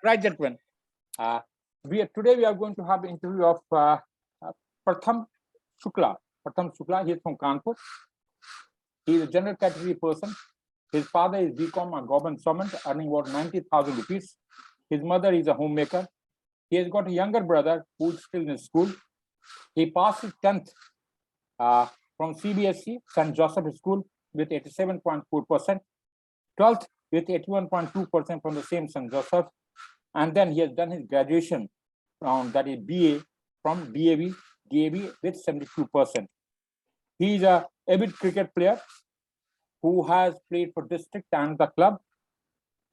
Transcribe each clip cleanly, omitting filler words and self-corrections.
Right, gentlemen. Today we are going to have an interview of Pratham Shukla. Pratham Shukla, he is from Kanpur. He is a general category person. His father is BCom, a government servant, earning about 90,000 rupees. His mother is a homemaker. He has got a younger brother who is still in school. He passed his 10th from CBSE, St. Joseph School, with 87.4%, 12th with 81.2% from the same St. Joseph, and then he has done his graduation from, that is BA, from DAV with 72%. He is a avid cricket player who has played for district and the club,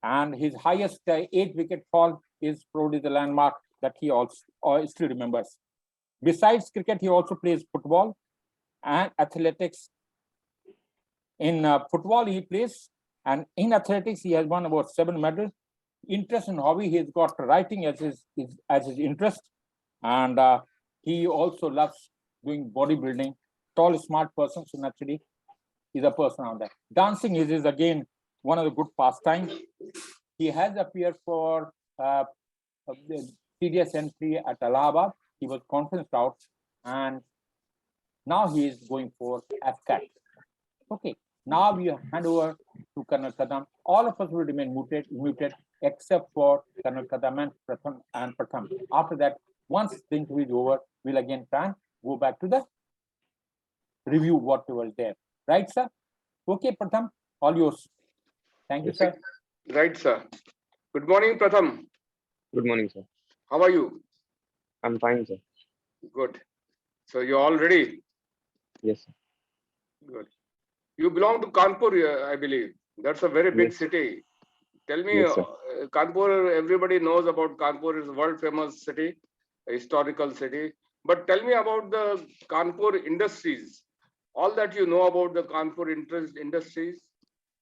and his highest 8-wicket haul is probably the landmark that he also still remembers. Besides cricket, he also plays football and athletics. In football, he plays, and in athletics, he has won about 7 medals. Interest and hobby, he has got writing as his interest, and he also loves doing bodybuilding. Tall, smart person, so naturally, is a person on that. Dancing is again one of the good pastimes. He has appeared for serious entry at Allahabad. He was conferenced out, and now he is going for AFCAT. Okay, now we hand over to Colonel Kadam. All of us will remain muted except for Colonel Kadam and Pratham. After that, once the interview is over, we'll again try and go back to the review what was there. Right, sir? Okay, Pratham, all yours. Thank you, sir. Right, sir. Good morning, Pratham. Good morning, sir. How are you? I'm fine, sir. Good. So you're all ready? Yes, sir. Good. You belong to Kanpur, I believe. That's a very big Yes. city. Tell me, Yes, sir. Kanpur, everybody knows about Kanpur, is a world famous city, a historical city. But tell me about the Kanpur industries. All that you know about the Kanpur industries,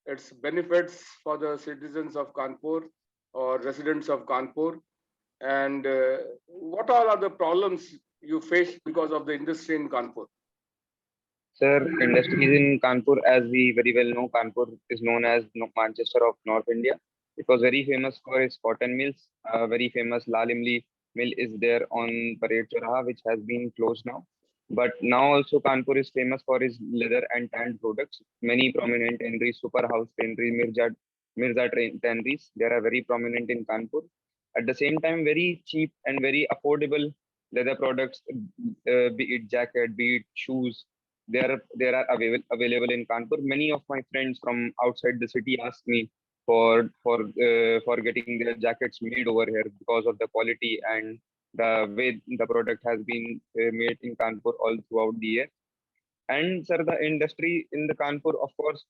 its benefits for the citizens of Kanpur or residents of Kanpur, and what all are the problems you face because of the industry in Kanpur? Sir, industries in Kanpur, as we very well know, Kanpur is known as Manchester of North India. It was very famous for its cotton mills. A very famous Lal Imli mill is there on Parade Choraha, which has been closed now. But now also Kanpur is famous for its leather and tanned products. Many prominent tanneries, super house tannery, Mirza tanneries, they are very prominent in Kanpur. At the same time, very cheap and very affordable leather products, be it jacket, be it shoes, they are available in Kanpur. Many of my friends from outside the city ask me for getting their jackets made over here because of the quality and the way the product has been made in Kanpur all throughout the year. And sir, the industry in the Kanpur, of course,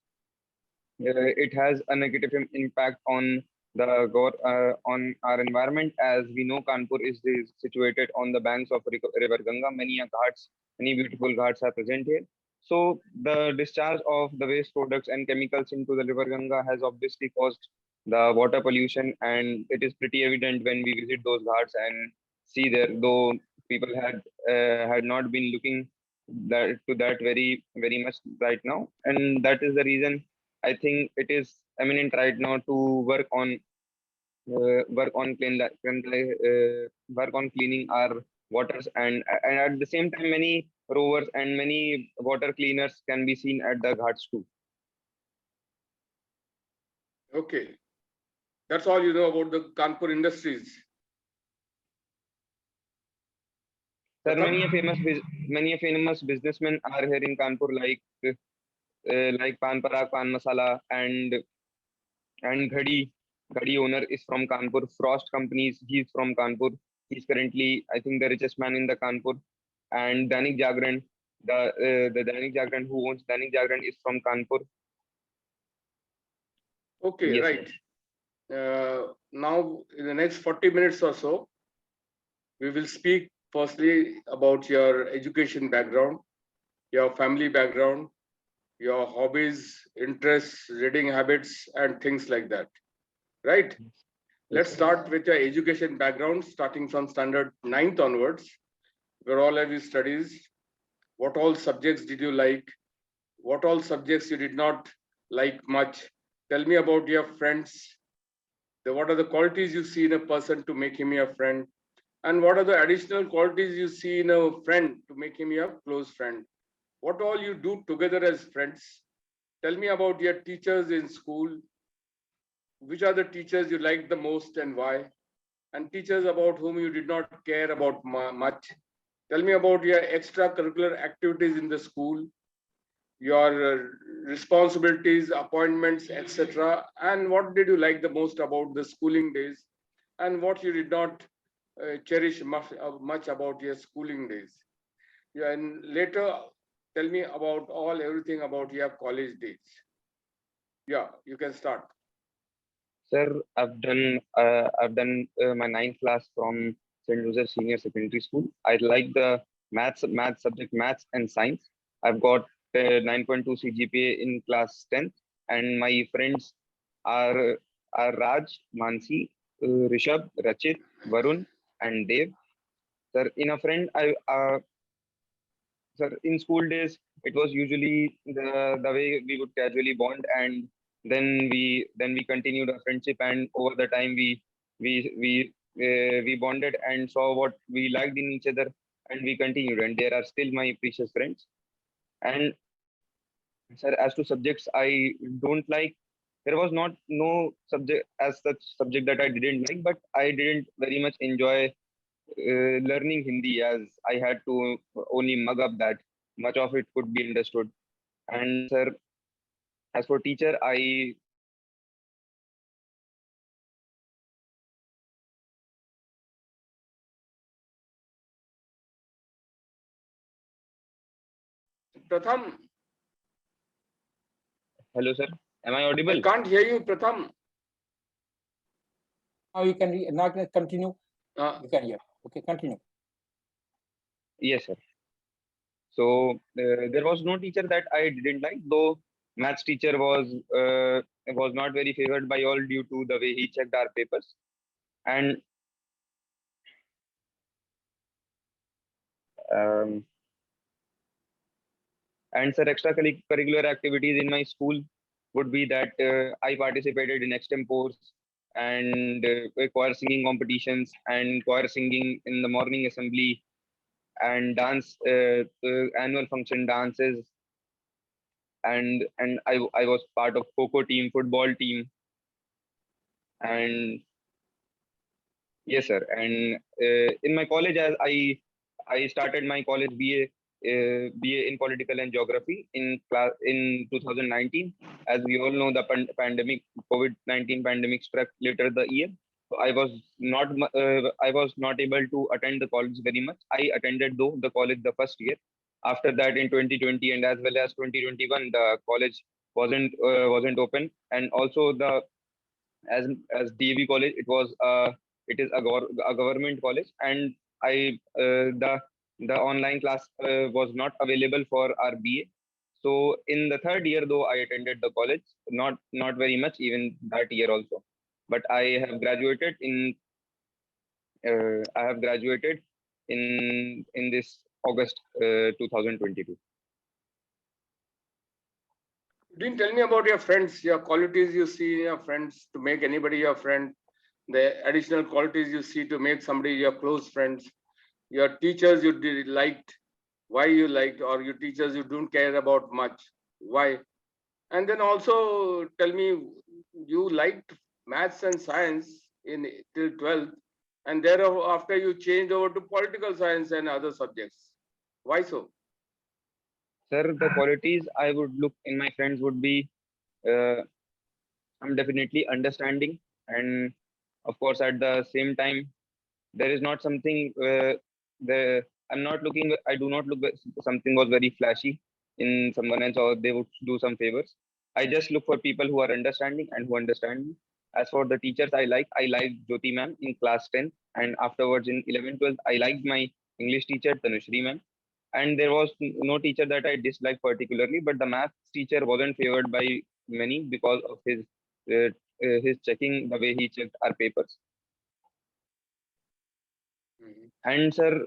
it has a negative impact on on our environment. As we know, Kanpur is situated on the banks of river Ganga. Many beautiful ghats are present here. So the discharge of the waste products and chemicals into the river Ganga has obviously caused the water pollution, and it is pretty evident when we visit those ghats and see there, though people had not been looking to that very much right now, and that is the reason I think it is eminent right now to work on cleaning our waters, and at the same time many rovers and many water cleaners can be seen at the ghats too. Okay. That's all you know about the Kanpur industries. Sir, many famous businessmen are here in Kanpur, like Pan Parag, Pan Masala, and Ghadi. Ghadi owner is from Kanpur. Frost Companies, he's from Kanpur. He's currently, I think, the richest man in the Kanpur. And Dainik Jagran, the Dainik Jagran, who owns Dainik Jagran, is from Kanpur. Okay, Yes, right. Now, in the next 40 minutes or so, we will speak firstly about your education background, your family background, your hobbies, interests, reading habits, and things like that. Right? Yes. Let's start with your education background, starting from standard 9th onwards. Where all have you studies? What all subjects did you like? What all subjects you did not like much? Tell me about your friends. What are the qualities you see in a person to make him your friend? And what are the additional qualities you see in a friend to make him your close friend? What all you do together as friends? Tell me about your teachers in school. Which are the teachers you like the most and why? And teachers about whom you did not care about much. Tell me about your extracurricular activities in the school, your responsibilities, appointments, etc. And what did you like the most about the schooling days, and what you did not cherish much about your schooling days. Yeah, and later, tell me about everything about your college days. Yeah, you can start. Sir, I've done my ninth class from St. Joseph Senior Secondary School. I like the maths subject, maths and science. I've got 9.2 CGPA in class 10th, and my friends are Raj, Mansi, Rishabh, Rachit, Varun, and Dev. Sir, in a friend, sir, in school days, it was usually the way we would casually bond, and then we continued our friendship, and over the time we bonded and saw what we liked in each other, and we continued, and they are still my precious friends. And sir, as to subjects I don't like, there was not no subject as such subject that I didn't like, but I didn't very much enjoy learning Hindi, as I had to only mug up that much of it could be understood. And sir, as for teacher, Pratham, hello sir, am I I audible? can't hear you, Pratham. Now you can now can continue. You can hear. Okay, continue. Yes sir. So there was no teacher that I didn't like, though maths teacher was not very favored by all due to the way he checked our papers. And um, sir, extracurricular activities in my school would be that I participated in extempores and choir singing competitions and choir singing in the morning assembly and dance annual function dances, and I was part of Khokho team, football team, and yes sir. And in my college, as I started my college BA in political and geography in 2019. As we all know, the pandemic, COVID-19 pandemic struck later the year. So I was not able to attend the college very much. I attended though the college the first year. After that, in 2020 and as well as 2021, the college wasn't open, and also the as DAV college, it is a government college, and I the online class was not available for our BA. So in the third year, though, I attended the college, not very much even that year also, but I have graduated in this August 2022. You didn't tell me about your friends, your qualities you see in your friends to make anybody your friend, the additional qualities you see to make somebody your close friends, your teachers you liked, why you liked, or your teachers you don't care about much, why? And then also tell me, you liked maths and science till 12th, and thereafter you changed over to political science and other subjects. Why so? Sir, the qualities I would look in my friends would be uh, I'm definitely understanding, and of course at the same time there is not something the I'm not looking I do not look at something was very flashy in someone else or they would do some favors. I just look for people who are understanding and who understand me. As for the teachers, I liked Jyoti ma'am in class 10, and afterwards in 11th 12th I liked my English teacher Tanushri ma'am. And there was no teacher that I disliked particularly, but the maths teacher wasn't favored by many because of his checking, the way he checked our papers. And sir,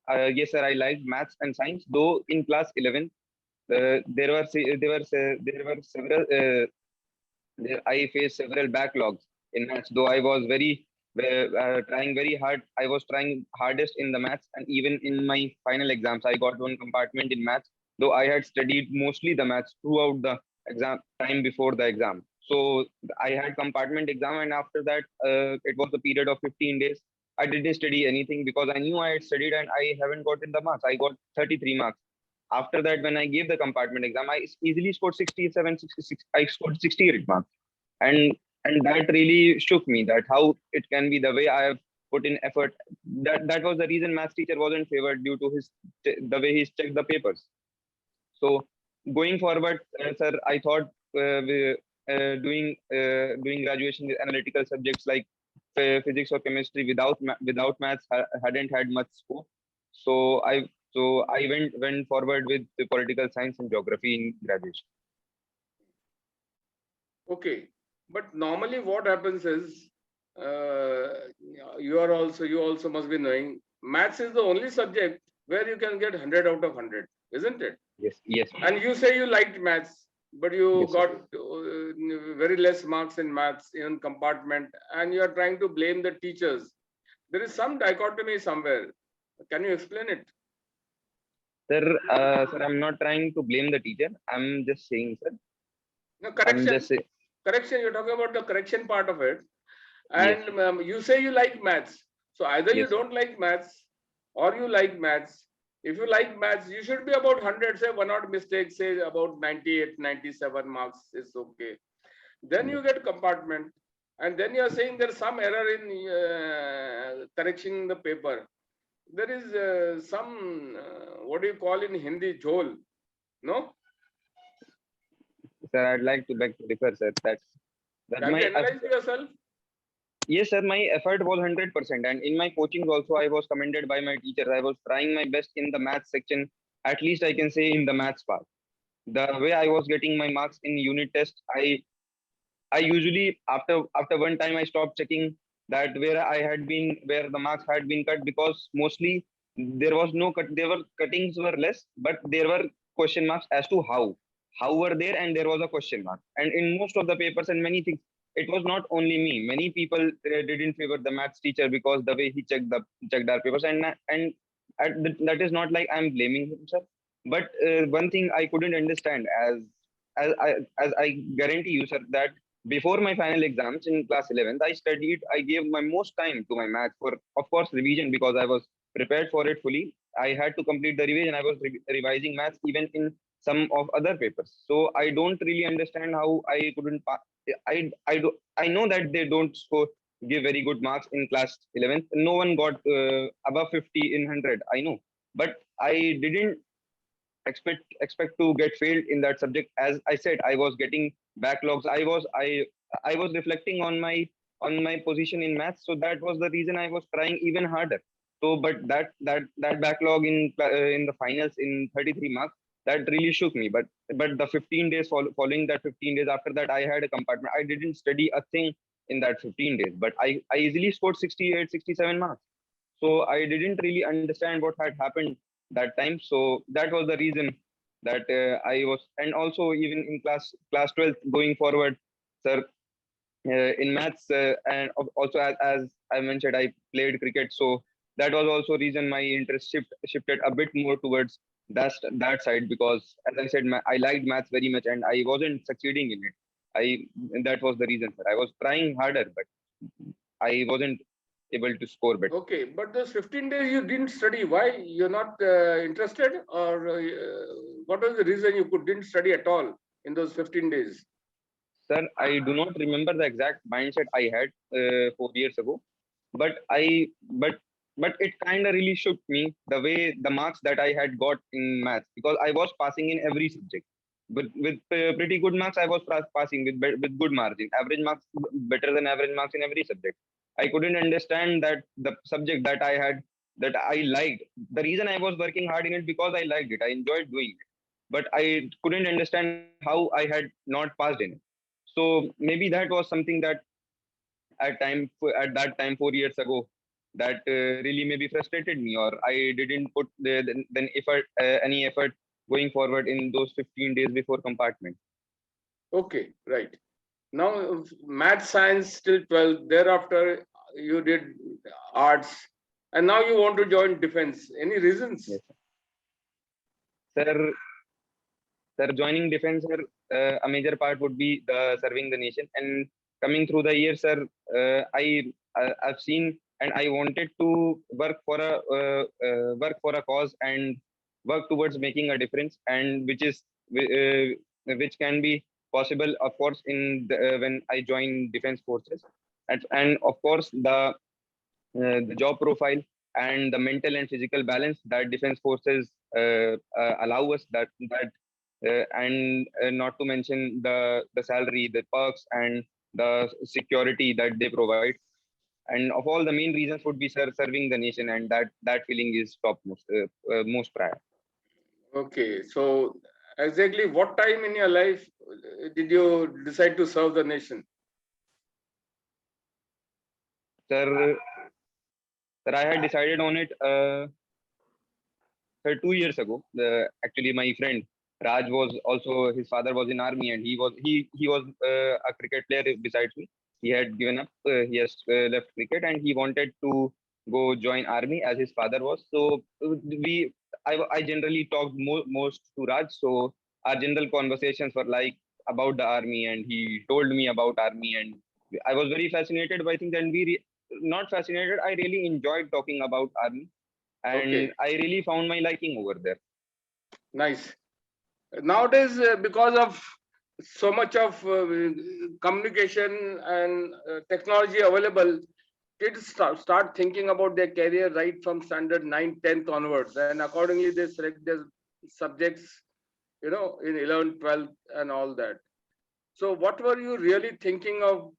yes sir, I liked maths and science. Though in class 11, there were several. I faced several backlogs in maths. Though I was trying very hard. I was trying hardest in the maths, and even in my final exams, I got one compartment in maths. Though I had studied mostly the maths throughout the exam time before the exam. So I had compartment exam, and after that, it was a period of 15 days. I didn't study anything because I knew I had studied and I haven't gotten the marks. I got 33 marks. After that, when I gave the compartment exam, I easily scored 67, 66. I scored 68 marks. And that really shook me, that how it can be the way I have put in effort. That was the reason maths teacher wasn't favored, due to the way he checked the papers. So going forward, sir, I thought doing graduation with analytical subjects like physics or chemistry without maths hadn't had much scope. So I went forward with the political science and geography in graduation. Okay, but normally what happens is, you also must be knowing, maths is the only subject where you can get 100 out of 100, isn't it? Yes. And you say you liked maths, but you Yes, got very less marks in maths in compartment, and you are trying to blame the teachers. There is some dichotomy somewhere. Can you explain it? Sir, I'm not trying to blame the teacher. I'm just saying, sir. No, I'm correction. just saying. Correction. You're talking about the correction part of it, Yes. and you say you like maths. So either you Yes. don't like maths, or you like maths. If you like maths, you should be about 100. Say one odd mistake, say about 98, 97 marks is okay. Then you get compartment, and then you are saying there's some error in correction the paper. There is some what do you call in Hindi, jhol, no? Sir, I'd like to differ, sir. That Can my you analyze yourself? yes, sir. My effort was 100%, and in my coachings also, I was commended by my teachers. I was trying my best in the maths section. At least I can say in the maths part. The way I was getting my marks in unit test, I usually after one time I stopped checking that where the marks had been cut, because mostly there was no cut. There were cuttings were less, but there were question marks as to how were there, and there was a question mark. And in most of the papers and many things, it was not only me. Many people didn't favor the maths teacher because the way he checked our papers, and that is not like I'm blaming him, sir. But one thing I couldn't understand, as I guarantee you, sir, that before my final exams in class 11th, I gave my most time to my math for, of course, revision, because I was prepared for it fully. I had to complete the revision. I was revising maths even in some of other papers. So I don't really understand how I couldn't pass. I know that they don't give very good marks in class 11th. No one got above 50 in 100. I know, but I didn't expect to get failed in that subject. As I said, I was getting backlogs. I was reflecting on my position in maths, so that was the reason I was trying even harder. So but that backlog in the finals in 33 marks, that really shook me. But the 15 days following that 15 days after that, I had a compartment. I didn't study a thing in that 15 days, but I easily scored 68, 67 marks. So I didn't really understand what had happened that time. So that was the reason that I was, and also even in class 12 going forward, sir, in maths, and also as I mentioned, I played cricket. So that was also reason my interest shifted a bit more towards that side, because as I said, I liked maths very much and I wasn't succeeding in it. That was the reason, sir. I was trying harder, but I wasn't able to score better. Okay, but those 15 days you didn't study. Why? You're not interested, or what was the reason you didn't study at all in those 15 days? Sir, I do not remember the exact mindset I had 4 years ago, but but it kind of really shook me, the way the marks that I had got in maths, because I was passing in every subject. With pretty good marks, I was passing with good margin. Average marks, better than average marks in every subject. I couldn't understand that the subject that I had, that I liked. The reason I was working hard in it, because I liked it. I enjoyed doing it, but I couldn't understand how I had not passed in it. So maybe that was something that at that time 4 years ago, that really maybe frustrated me, or I didn't put then effort any effort going forward in those 15 days before compartment. Okay, right. Now, math, science till 12th. Thereafter, you did arts, and now you want to join defense. Any reasons? Yes, sir. Sir, joining defense, sir, a major part would be the serving the nation. And coming through the years, sir, I've seen and I wanted to work for a cause and work towards making a difference, and which can be possible, of course, in when I join defense forces, and of course the job profile and the mental and physical balance that defense forces allow us, and not to mention the salary, the perks, and the security that they provide. And of all, the main reasons would be, sir, serving the nation, and that feeling is topmost, most prior. Okay, so exactly what time in your life did you decide to serve the nation? Sir, I had decided on it sir, 2 years ago. Actually, my friend Raj was also, his father was in army, and he was a cricket player besides me. He had given up. He has left cricket, and he wanted to go join army as his father was. So I generally talked most to Raj. So our general conversations were like about the army, and he told me about army, and I was very fascinated by things. And not fascinated. I really enjoyed talking about army, and Okay, I really found my liking over there. nice. Nowadays, because of so much of communication and technology available, kids start thinking about their career right from standard 9th, 10th onwards, and accordingly they select their subjects, in 11th, 12th, and all that. So, what were you really thinking of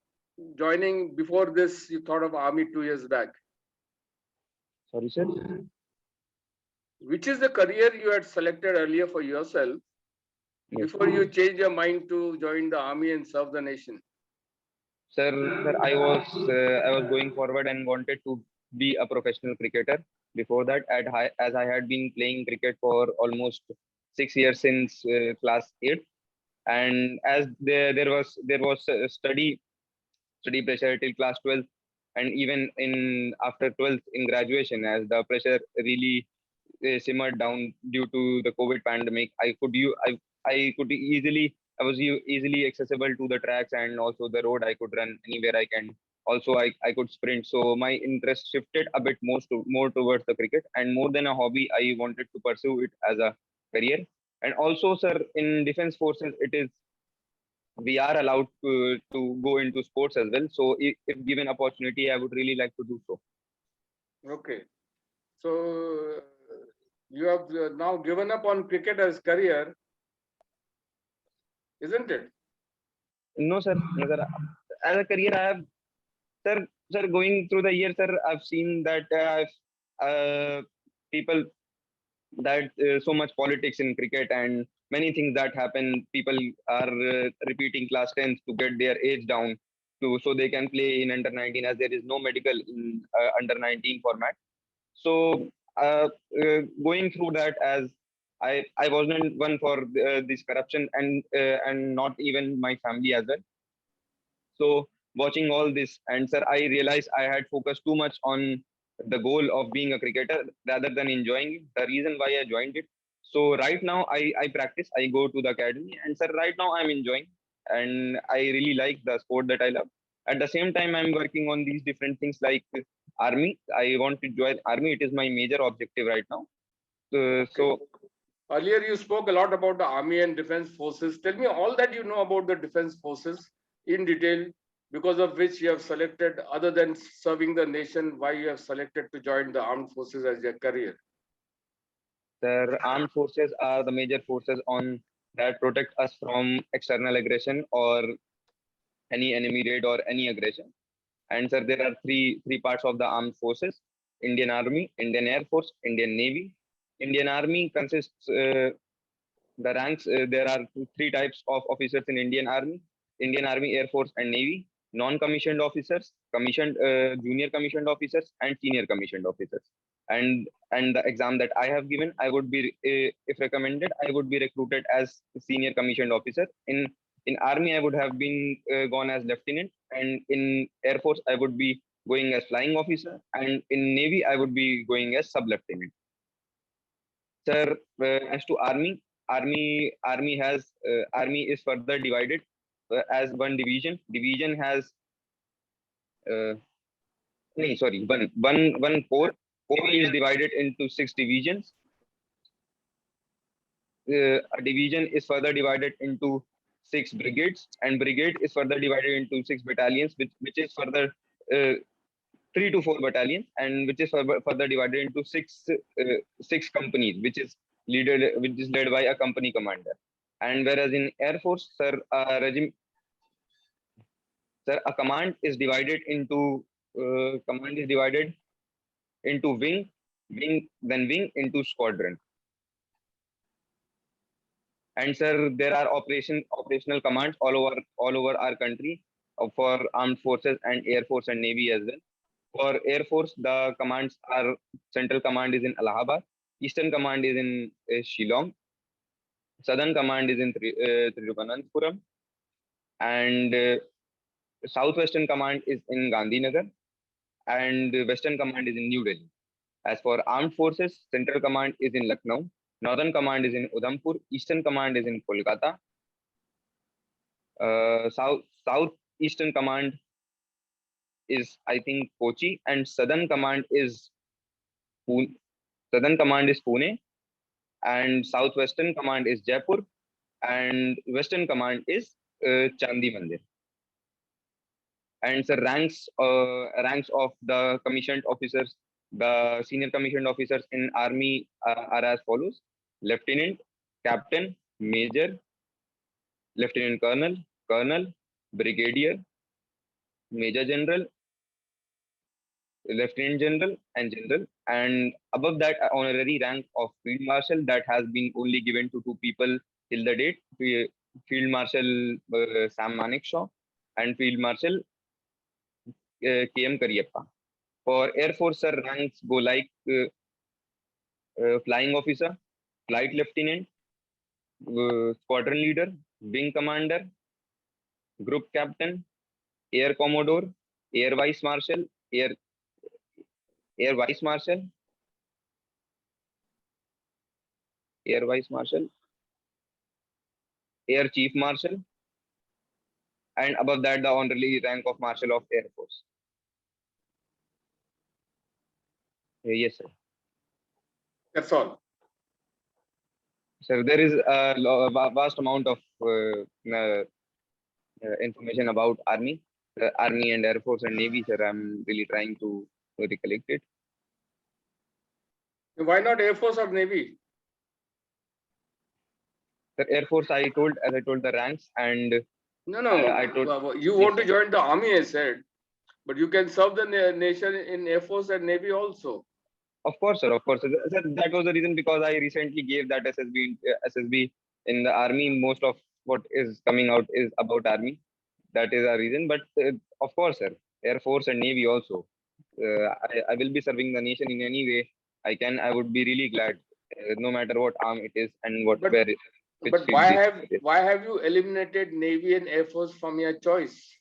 joining before this? You thought of army 2 years back. Sorry, sir. Which is the career you had selected earlier for yourself Yes. before you changed your mind to join the army and serve the nation? Sir, I was going forward and wanted to be a professional cricketer. Before that, as I had been playing cricket for almost 6 years since class 8, and as there was a study pressure till class 12th, and even in after 12th in graduation, as the pressure really simmered down due to the COVID pandemic. I could easily, I was easily accessible to the tracks, and also the road. I could run anywhere I can. Also, I could sprint. So my interest shifted a bit more towards the cricket, and more than a hobby, I wanted to pursue it as a career. And also, sir, in defense forces, we are allowed to go into sports as well. So if given opportunity, I would really like to do so. Okay. So, you have now given up on cricket as career, isn't it? No, sir. No, sir. As a career, I have, sir, going through the years, sir, I've seen that people that so much politics in cricket and many things that happen. People are repeating class 10th to get their age down so they can play in under 19, as there is no medical in under 19 format. So going through that, as I wasn't one for this corruption, and not even my family as well. So watching all this, and sir, I realized I had focused too much on the goal of being a cricketer rather than enjoying it. The reason why I joined it. So right now I practice, I go to the academy, and sir, right now I'm enjoying, and I really like the sport that I love. At the same time, I'm working on these different things like army. I want to join army. It is my major objective right now. So Earlier, you spoke a lot about the army and defense forces. Tell me all that you know about the defense forces in detail, because of which you have selected, other than serving the nation, why you have selected to join the armed forces as your career. the armed forces are the major forces on that protect us from external aggression or any enemy raid or any aggression. And sir, there are three parts of the armed forces: Indian Army, Indian Air Force, Indian Navy. Indian Army consists the ranks. There are three types of officers in Indian Army: Indian Army, Air Force, and Navy. Non-commissioned officers, commissioned, junior commissioned officers, and senior commissioned officers. And the exam that I have given, I would be, if recommended, I would be recruited as senior commissioned officer in In Army, I would have been gone as lieutenant, and in Air Force, I would be going as flying officer, and in Navy, I would be going as sub-lieutenant. Sir, as to Army is further divided as one division. Division has one corps. Corps is divided into 6 divisions. A division is further divided into 6 brigades, and brigade is further divided into 6 battalions, which is further 3 to 4 battalions, and which is further divided into 6 companies, which is led by a company commander. And whereas in Air Force, sir, a command is divided into wing, then wing into squadron. And sir, there are operational commands all over our country for armed forces and Air Force and Navy as well. For Air Force, the commands are: Central Command is in Allahabad, Eastern Command is in Shillong, Southern Command is in Thiruvananthapuram, and Southwestern Command is in Gandhinagar, and Western Command is in New Delhi. As for Armed Forces, Central Command is in Lucknow, Northern Command is in Udhampur, Eastern Command is in Kolkata, Southeastern Command is, I think, Kochi, and Southern Command is Pune, and Southwestern Command is Jaipur, and Western Command is Chandi Mandir. And the ranks of the commissioned officers, the senior commissioned officers in Army are as follows: Lieutenant, Captain, Major, Lieutenant Colonel, Colonel, Brigadier, Major General, Lieutenant General, and General. And above that, honorary rank of Field Marshal that has been only given to 2 people till the date: Field Marshal Sam Manekshaw and Field Marshal K.M. Kariappa. For Air Force, sir, ranks go like Flying Officer, Flight Lieutenant, Squadron Leader, Wing Commander, Group Captain, Air Commodore, Air Vice Marshal, Air Vice Marshal, Air Vice Marshal, Air Chief Marshal, and above that, the honorary rank of Marshal of Air Force. Yes, sir. That's all. Sir, there is a vast amount of information about Army, Army and Air Force and Navy, sir. I'm really trying to recollect it. Why not Air Force or Navy? The Air Force, as I told the ranks, and I told you want to join the Army, I said, but you can serve the nation in Air Force and Navy also. Of course, sir. Of course, sir. That was the reason, because I recently gave that SSB in the Army. Most of what is coming out is about Army. That is our reason. But of course, sir, Air Force and Navy also. I will be serving the nation in any way I can. I would be really glad, no matter what arm it is and where it. But why have you eliminated Navy and Air Force from your choice?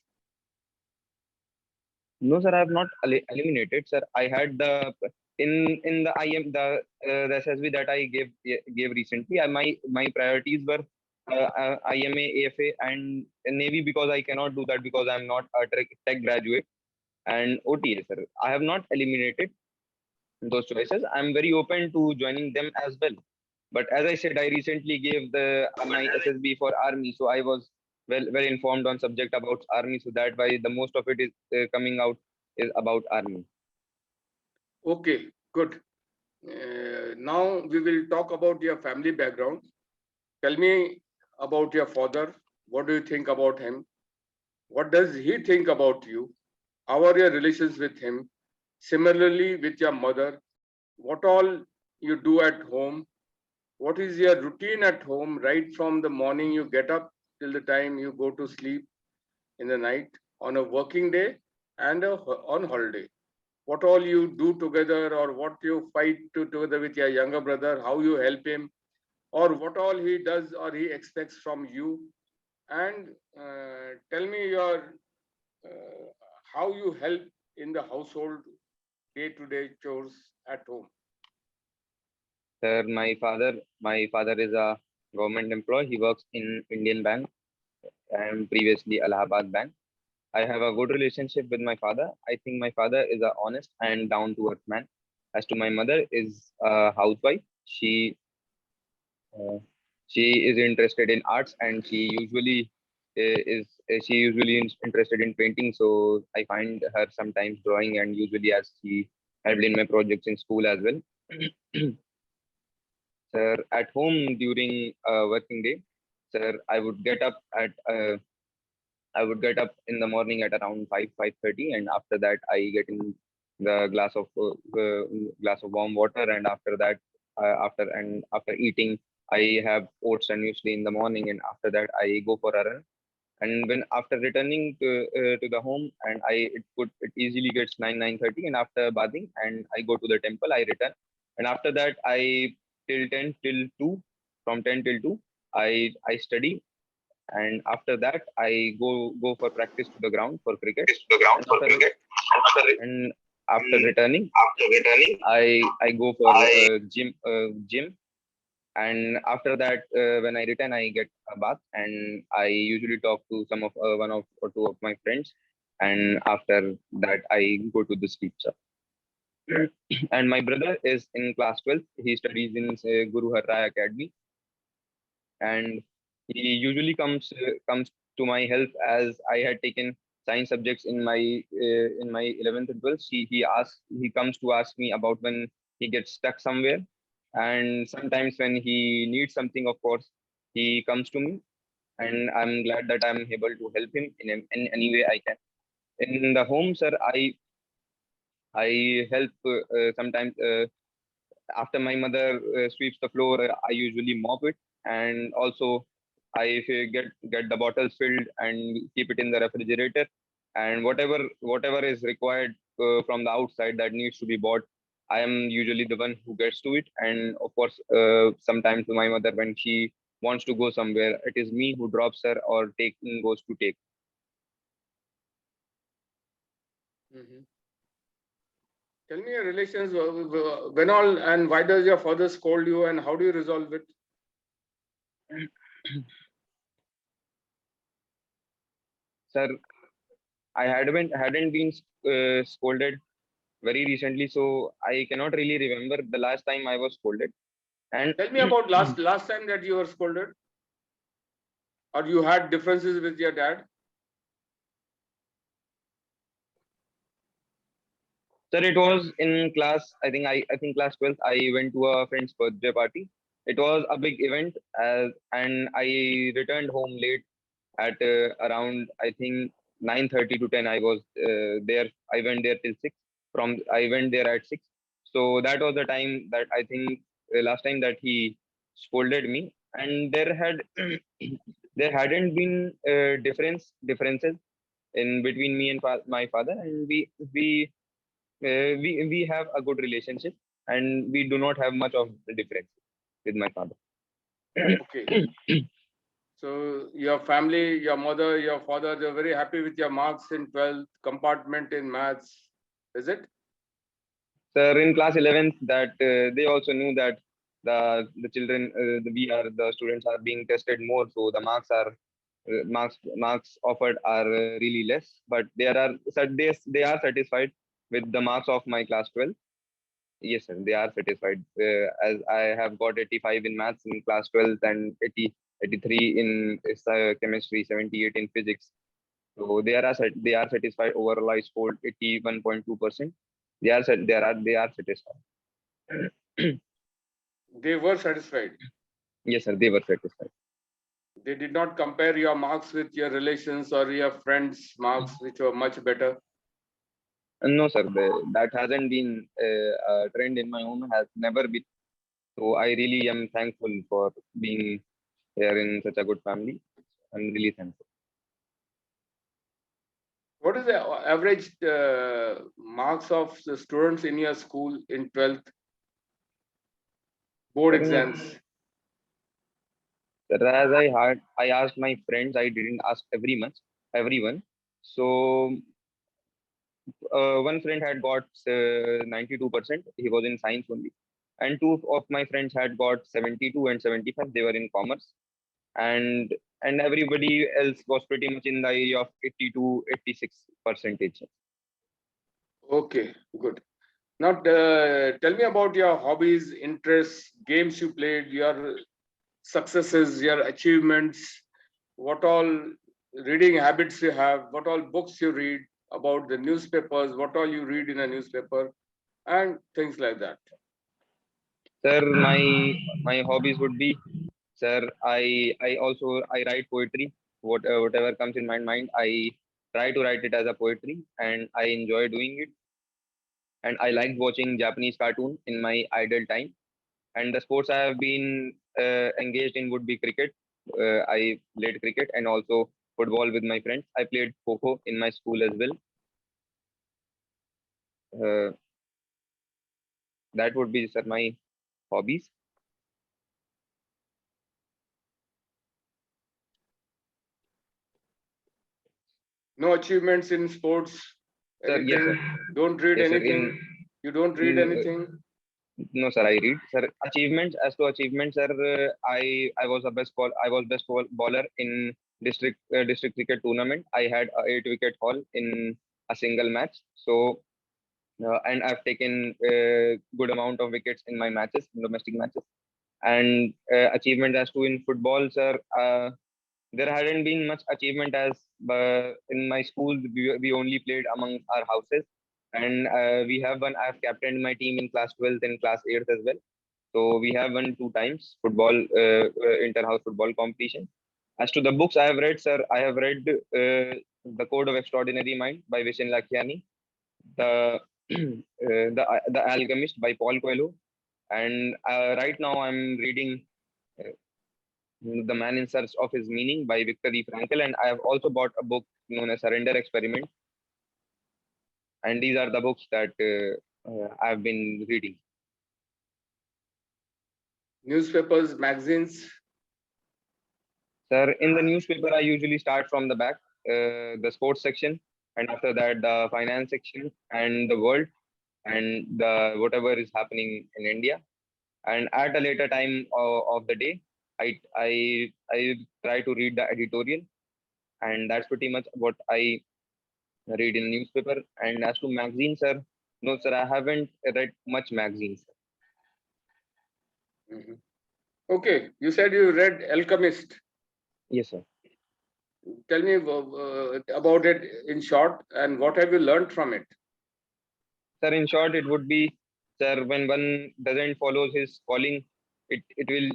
No, sir, I have not eliminated, sir. I had the in the SSB that I gave recently. My priorities were IMA, AFA, and Navy, because I cannot do that because I'm not a tech graduate, and OTA, sir. I have not eliminated those choices. I'm very open to joining them as well. But as I said, I recently gave my SSB for Army, so I was well informed on subject about Army, so that why the most of it is coming out is about Army. Okay, good. Now we will talk about your family background. Tell me about your father. What do you think about him? What does he think about you? How are your relations with him? Similarly, with your mother, what all you do at home? What is your routine at home, right from the morning you get up till the time you go to sleep in the night, on a working day and on holiday? What all you do together, or what you fight together with your younger brother, how you help him, or what all he does or he expects from you, and tell me your how you help in the household day-to-day chores at home. Sir, my father is a government employee. He works in Indian Bank and previously Allahabad Bank. I have a good relationship with my father. I think my father is a honest and down to earth man. As to my mother is a housewife. Uh, she is interested in arts and she usually is interested in painting. So I find her sometimes drawing and usually as she helped in my projects in school as well. Sir, at home during a working day, sir, I would get up in the morning at around 5:30, and after that I get in the glass of warm water, and after that, after eating, I have oats and muesli in the morning, and after that I go for a run. And when after returning to the home, and it easily gets 9:30, and after bathing, and I go to the temple, I return, and after that I till 10 till 2, from 10 till 2, I study, and after that I go for practice to the ground for cricket, and after returning I go for gym, and after that when I return I get a bath, and I usually talk to some of one of or two of my friends, and after that I go to the sleep, sir. And my brother is in class 12. He studies in Guru Har Rai Academy, and he usually comes to my help as I had taken science subjects in my 11th and 12th. He comes to ask me about when he gets stuck somewhere, and sometimes when he needs something, of course, he comes to me, and I'm glad that I'm able to help him in any way I can. In the home, sir, I help sometimes. After my mother sweeps the floor, I usually mop it, and also I get the bottles filled and keep it in the refrigerator, and whatever is required from the outside that needs to be bought, I am usually the one who gets to it. And of course, sometimes my mother, when she wants to go somewhere, it is me who drops her or goes to take. Mhm. Tell me your relations, when all, and why does your father scold you, and how do you resolve it? Sir, I hadn't been scolded very recently, so I cannot really remember the last time I was scolded. And Tell me about last time that you were scolded, or you had differences with your dad. sir, it was in class. I think class 12th. I went to a friend's birthday party. It was a big event, and I returned home late at around, I think, 9:30 to 10. I was there. I went there till 6. I went there at 6. So that was the time that I think last time that he scolded me, and there hadn't been differences in between me and my father, and we have a good relationship, and we do not have much of the difference with my father. Okay. So your family, your mother, your father, they're very happy with your marks in 12th, compartment in maths. Is it? Sir, in class 11th, that they also knew that the children, the students are being tested more, so the marks offered are really less. But they are satisfied with the marks of my class 12. Yes, sir, they are satisfied. As I have got 85 in maths in class 12 and 83 in chemistry, 78 in physics. So they are satisfied. Overall, I scored 81.2%. They are satisfied. They were satisfied. Yes, sir, they were satisfied. They did not compare your marks with your relations or your friends' marks, which were much better. No, sir, that hasn't been a trend in my home. Has never been. So I really am thankful for being here in such a good family. I'm really thankful. What is the average marks of the students in your school in 12th board Sir, exams? Sir, as I asked my friends, I didn't ask everyone. So one friend had got 92%. He was in science only, and two of my friends had got 72 and 75. They were in commerce, and everybody else was pretty much in the area of 82, 86 percentage. Okay, good. Now, tell me about your hobbies, interests, games you played, your successes, your achievements, what all reading habits you have, what all books you read, about the newspapers, what all you read in a newspaper, and things like that. Sir, my hobbies would be, sir, I write poetry. Whatever comes in my mind, I try to write it as a poetry, and I enjoy doing it. And I like watching Japanese cartoon in my idle time. And the sports I have been engaged in would be cricket. I played cricket and also football with my friends. I played Khokho in my school as well. Uh, that would be, sir, my hobbies. No achievements in sports, Sir, yes, anything? sir. Don't read Yes, sir. anything? You don't read anything? No, sir, I read. Sir, achievements, as to achievements, sir, I was best bowler in district cricket tournament. I had a 8-wicket haul in a single match. So, and I've taken a good amount of wickets in my matches, domestic matches. And achievement as to in football, sir, there hadn't been much achievement as in my school. We only played among our houses, and I've captained my team in class 12th and class 8th as well. So we have won 2 times football inter-house football competition. As to the books I have read, sir, I have read The Code of Extraordinary Mind by Vishen Lakhiani, the the Alchemist by Paul Coelho, and right now I'm reading The Man in Search of His Meaning by Viktor E. Frankl, and I have also bought a book known as Surrender Experiment. And these are the books that I've been reading. Newspapers, magazines? Sir, in the newspaper, I usually start from the back, the sports section, and after that, the finance section and the world, and the whatever is happening in India. And at a later time of the day, I try to read the editorial, and that's pretty much what I read in newspaper. And as to magazines, sir, no, sir, I haven't read much magazines. Mhm. Okay, you said you read Alchemist. Yes, sir. Tell me about it in short, and what have you learned from it? Sir, in short, it would be, sir, when one doesn't follow his calling, it will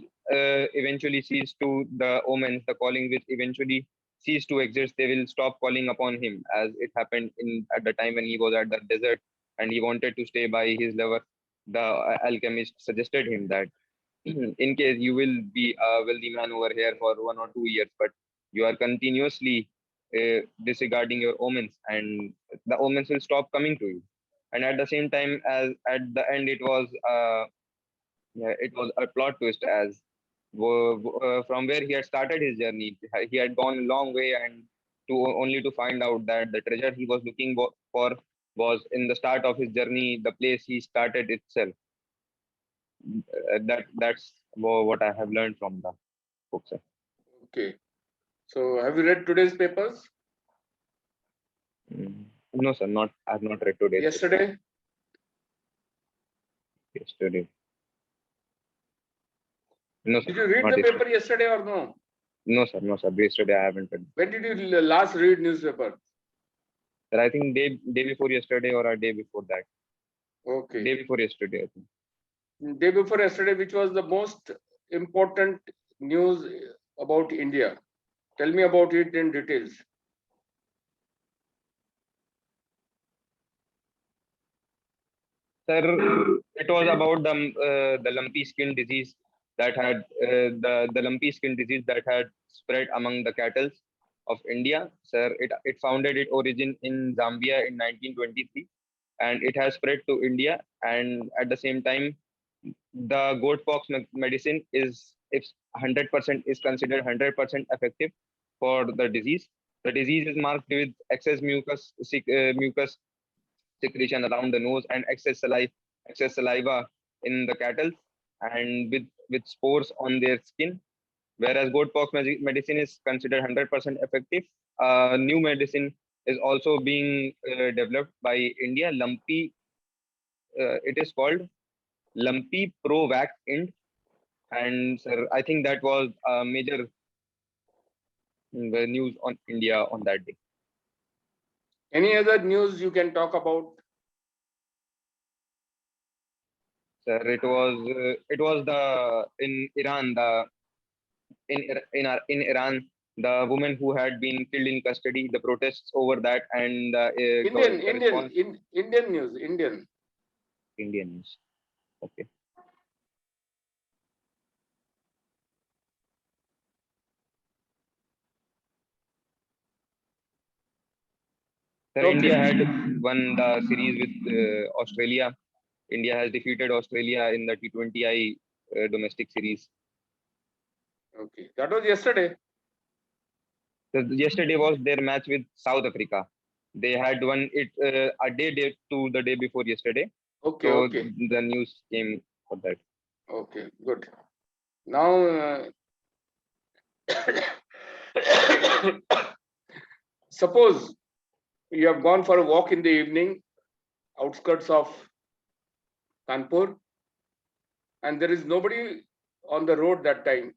eventually cease to the omens, the calling which eventually cease to exist. They will stop calling upon him, as it happened at the time when he was at the desert and he wanted to stay by his lover. The alchemist suggested him that in case you will be a wealthy man over here for 1 or 2 years, but you are continuously disregarding your omens, and the omens will stop coming to you. And at the same time, as at the end, it was a plot twist, as from where he had started his journey, he had gone a long way, and only to find out that the treasure he was looking for was in the start of his journey, the place he started itself. That's what I have learned from the book, sir. Okay. So have you read today's papers? No, sir, I have not read today's Yesterday? paper. Yesterday. No, sir. Did you read the paper yesterday or no? No, sir. No, sir. Yesterday I haven't read. When did you last read newspaper? Sir, I think day before yesterday or a day before that. Okay. Day before yesterday, I think. Day before yesterday, which was the most important news about India? Tell me about it in details. Sir, it was about the lumpy skin disease that had the lumpy skin disease that had spread among the cattle of India. Sir, it founded its origin in Zambia in 1923, and it has spread to India. And at the same time, the goat pox medicine is if 100% is considered 100% effective for the disease. The disease is marked with excess mucus secretion around the nose and excess saliva in the cattle, and with spores on their skin. Whereas goatpox medicine is considered 100% effective. New medicine is also being developed by India. It is called Lumpy Provac Ind. And sir, I think that was a major news on India on that day. Any other news you can talk about? Sir, it was in Iran, in Iran, the woman who had been killed in custody, the protests over that, and Indian news. Indian news. Okay. Sir, India had won the series with Australia. India has defeated Australia in the T20I domestic series. Okay, that was yesterday. So yesterday was their match with South Africa. They had won it a day to the day before yesterday. Okay, so okay. The news came for that. Okay, good. Now, suppose you have gone for a walk in the evening, outskirts of Kanpur, and there is nobody on the road that time,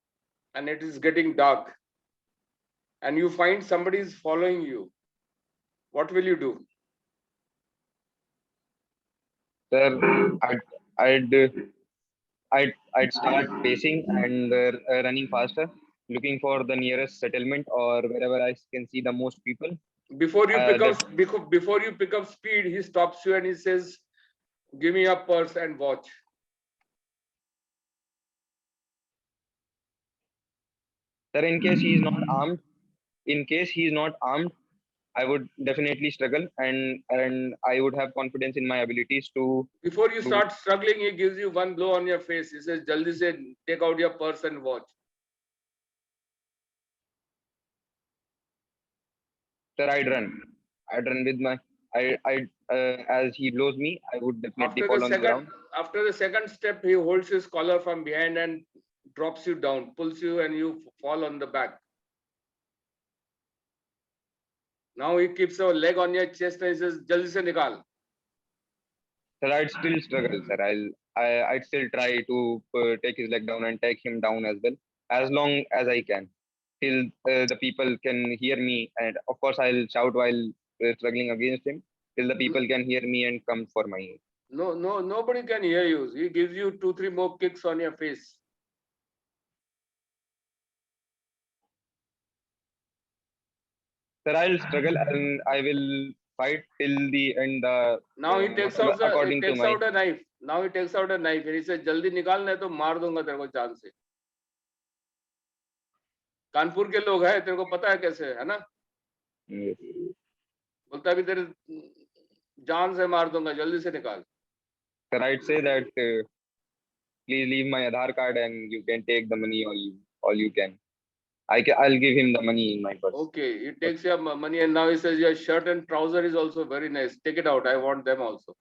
and it is getting dark, and you find somebody is following you. What will you do? Sir, I'd start pacing and running faster, looking for the nearest settlement or wherever I can see the most people. Before you pick up speed, he stops you and he says, "Give me a purse and watch." Sir, in case he is not armed, I would definitely struggle, and I would have confidence in my abilities to. Before you start struggling, he gives you one blow on your face. He says, "Jaldi se take out your purse and watch." Sir, I'd run with my. As he blows me, I would definitely fall on the ground. After the second step, he holds his collar from behind and drops you down, pulls you, and you fall on the back. Now he keeps a leg on your chest and he says, "Jaldi se nikal." Sir, I'd still struggle, sir. I'd still try to take his leg down and take him down as well, as long as I can, till the people can hear me. And of course, I'll shout while struggling against him, till the people can hear me and come for my aid. Nobody can hear you. He gives you 2-3 more kicks on your face. Sir, I'll struggle and I will fight till the end. Now he takes out a knife. Now he takes out a knife and he says, "Jaldi nikal, nahi to maar dunga tere ko jaan se." Kanpur के लोग हैं, तेरे को पता है कैसे है ना? बोलता भी तेरे जान से मार दूंगा, जल्दी से निकाल. Sir, I'd say that please leave my Aadhaar card and you can take the money all you can. I'll give him the money in my purse. Okay, he takes your money and now he says your shirt and trouser is also very nice. Take it out. I want them also.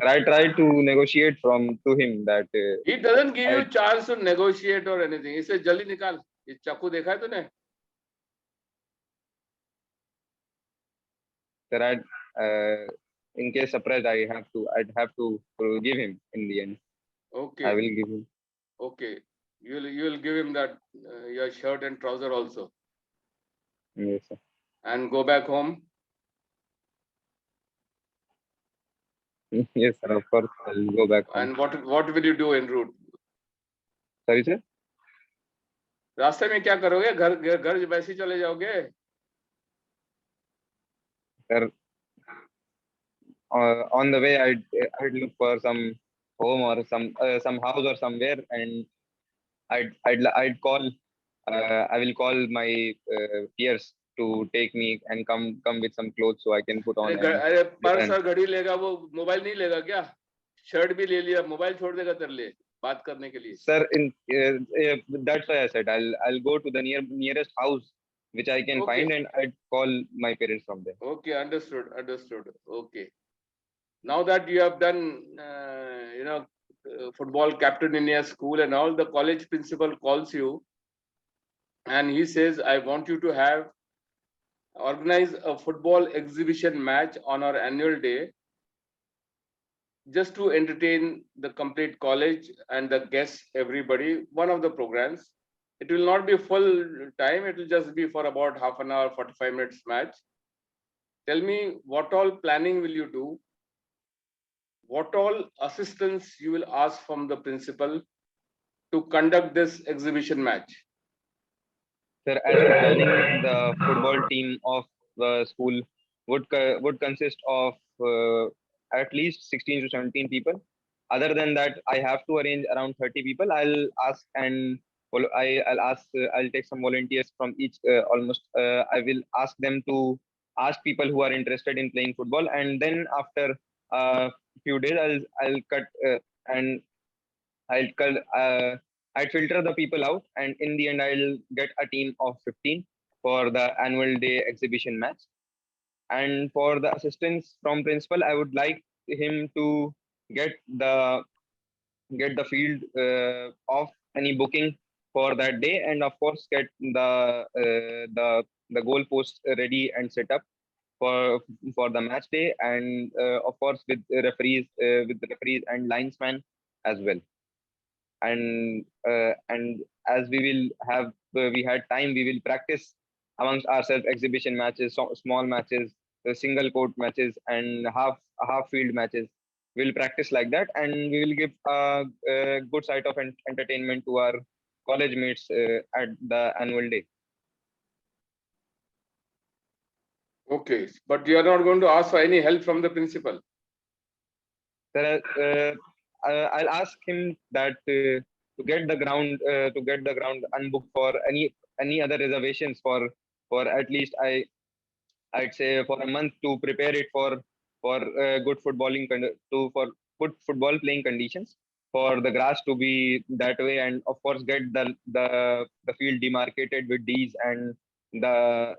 I tried to negotiate to him that he doesn't give you a chance to negotiate or anything. He says, "Jaldi nikal." ये चाकू देखा है तूने? Sir, in case surprised, I'd have to give him in the end. Okay. I will give him. Okay, you will give him that your shirt and trouser also. Yes, sir. And go back home. Yes, sir. Of course, I'll go back home. And what will you do en route? Sorry, sir. रास्ते में क्या करोगे? घर वैसे चले जाओगे? Sir, on the way, I'd look for some home or some house or somewhere, and I'd call. I will call my peers to take me and come with some clothes so I can put on. Purse और घड़ी लेगा, वो mobile नहीं लेगा क्या? Shirt भी ले लिया, मोबाइल छोड़ देगा तेरे लिए बात करने के लिए. Sir, that's why I said I'll go to the nearest house which I can find, and I'd call my parents from there. Okay, understood. Okay. Now that you have done, football captain in your school and all, the college principal calls you and he says, I want you to organize a football exhibition match on our annual day, just to entertain the complete college and the guests, everybody, one of the programs. It will not be full time, it will just be for about half an hour, 45 minutes match. Tell me, what all planning will you do? What all assistance you will ask from the principal to conduct this exhibition match? Sir, as for planning, the football team of the school would consist of at least 16 to 17 people. Other than that, I have to arrange around 30 people. I'll ask and I'll take some volunteers from each. I will ask them to ask people who are interested in playing football, and then after a few days, I'll cut and I'll I'd filter the people out, and in the end, I'll get a team of 15 for the annual day exhibition match. And for the assistance from principal, I would like him to get the field of any booking for that day, and of course get the goal posts ready and set up for the match day, and of course with referees and linesmen as well. And as we had time, we will practice amongst ourselves exhibition matches, small matches, single court matches, and half field matches. We'll practice like that, and we will give a good sight of entertainment to our college mates at the annual day. Okay, but you are not going to ask for any help from the principal? Sir, I'll ask him that to get the ground unbooked for any other reservations for at least I'd say for a month, to prepare it for good good football playing conditions, for the grass to be that way, and of course get the field demarcated with Ds and the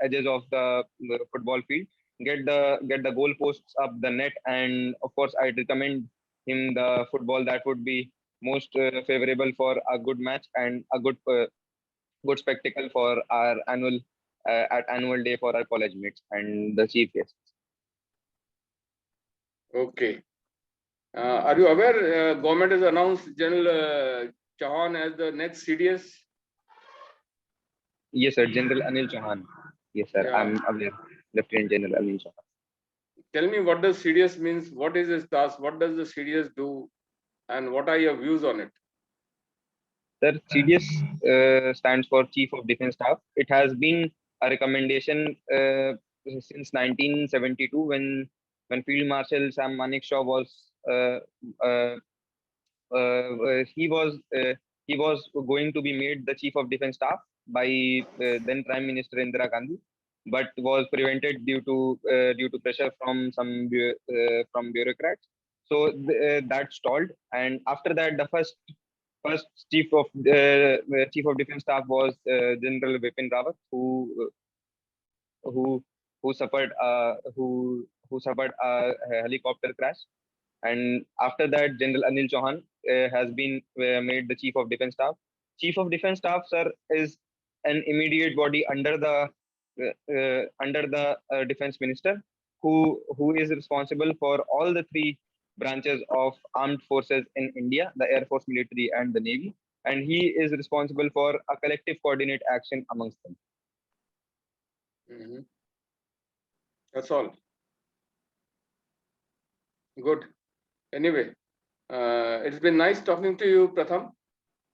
edges of the football field, get the goal posts up, the net, and of course I'd recommend him the football that would be most favorable for a good match and a good spectacle for our annual day for our college mates and the chief guests. Okay. Are you aware government has announced General Chauhan as the next CDS? Yes, sir. General Anil Chauhan. Yes, sir. Yeah. I'm aware. Lieutenant General Anil Chauhan. Tell me, what does CDS means? What is his task? What does the CDS do? And what are your views on it? Sir, CDS stands for Chief of Defence Staff. It has been a recommendation since 1972 when Field Marshal Sam Manekshaw was he was going to be made the Chief of Defence Staff by then Prime Minister Indira Gandhi, but was prevented due to pressure from some from bureaucrats. So that stalled, and after that, the first Chief of Defence Staff was General Bipin Rawat, who suffered a helicopter crash. And after that, General Anil Chauhan has been made the Chief of Defence Staff. Chief of Defence Staff, sir, is an immediate body under the Defence Minister, who is responsible for all the three branches of armed forces in India: the Air Force, military, and the Navy. And he is responsible for a collective coordinate action amongst them. Mm-hmm. That's all. Good. Anyway, it's been nice talking to you, Pratham.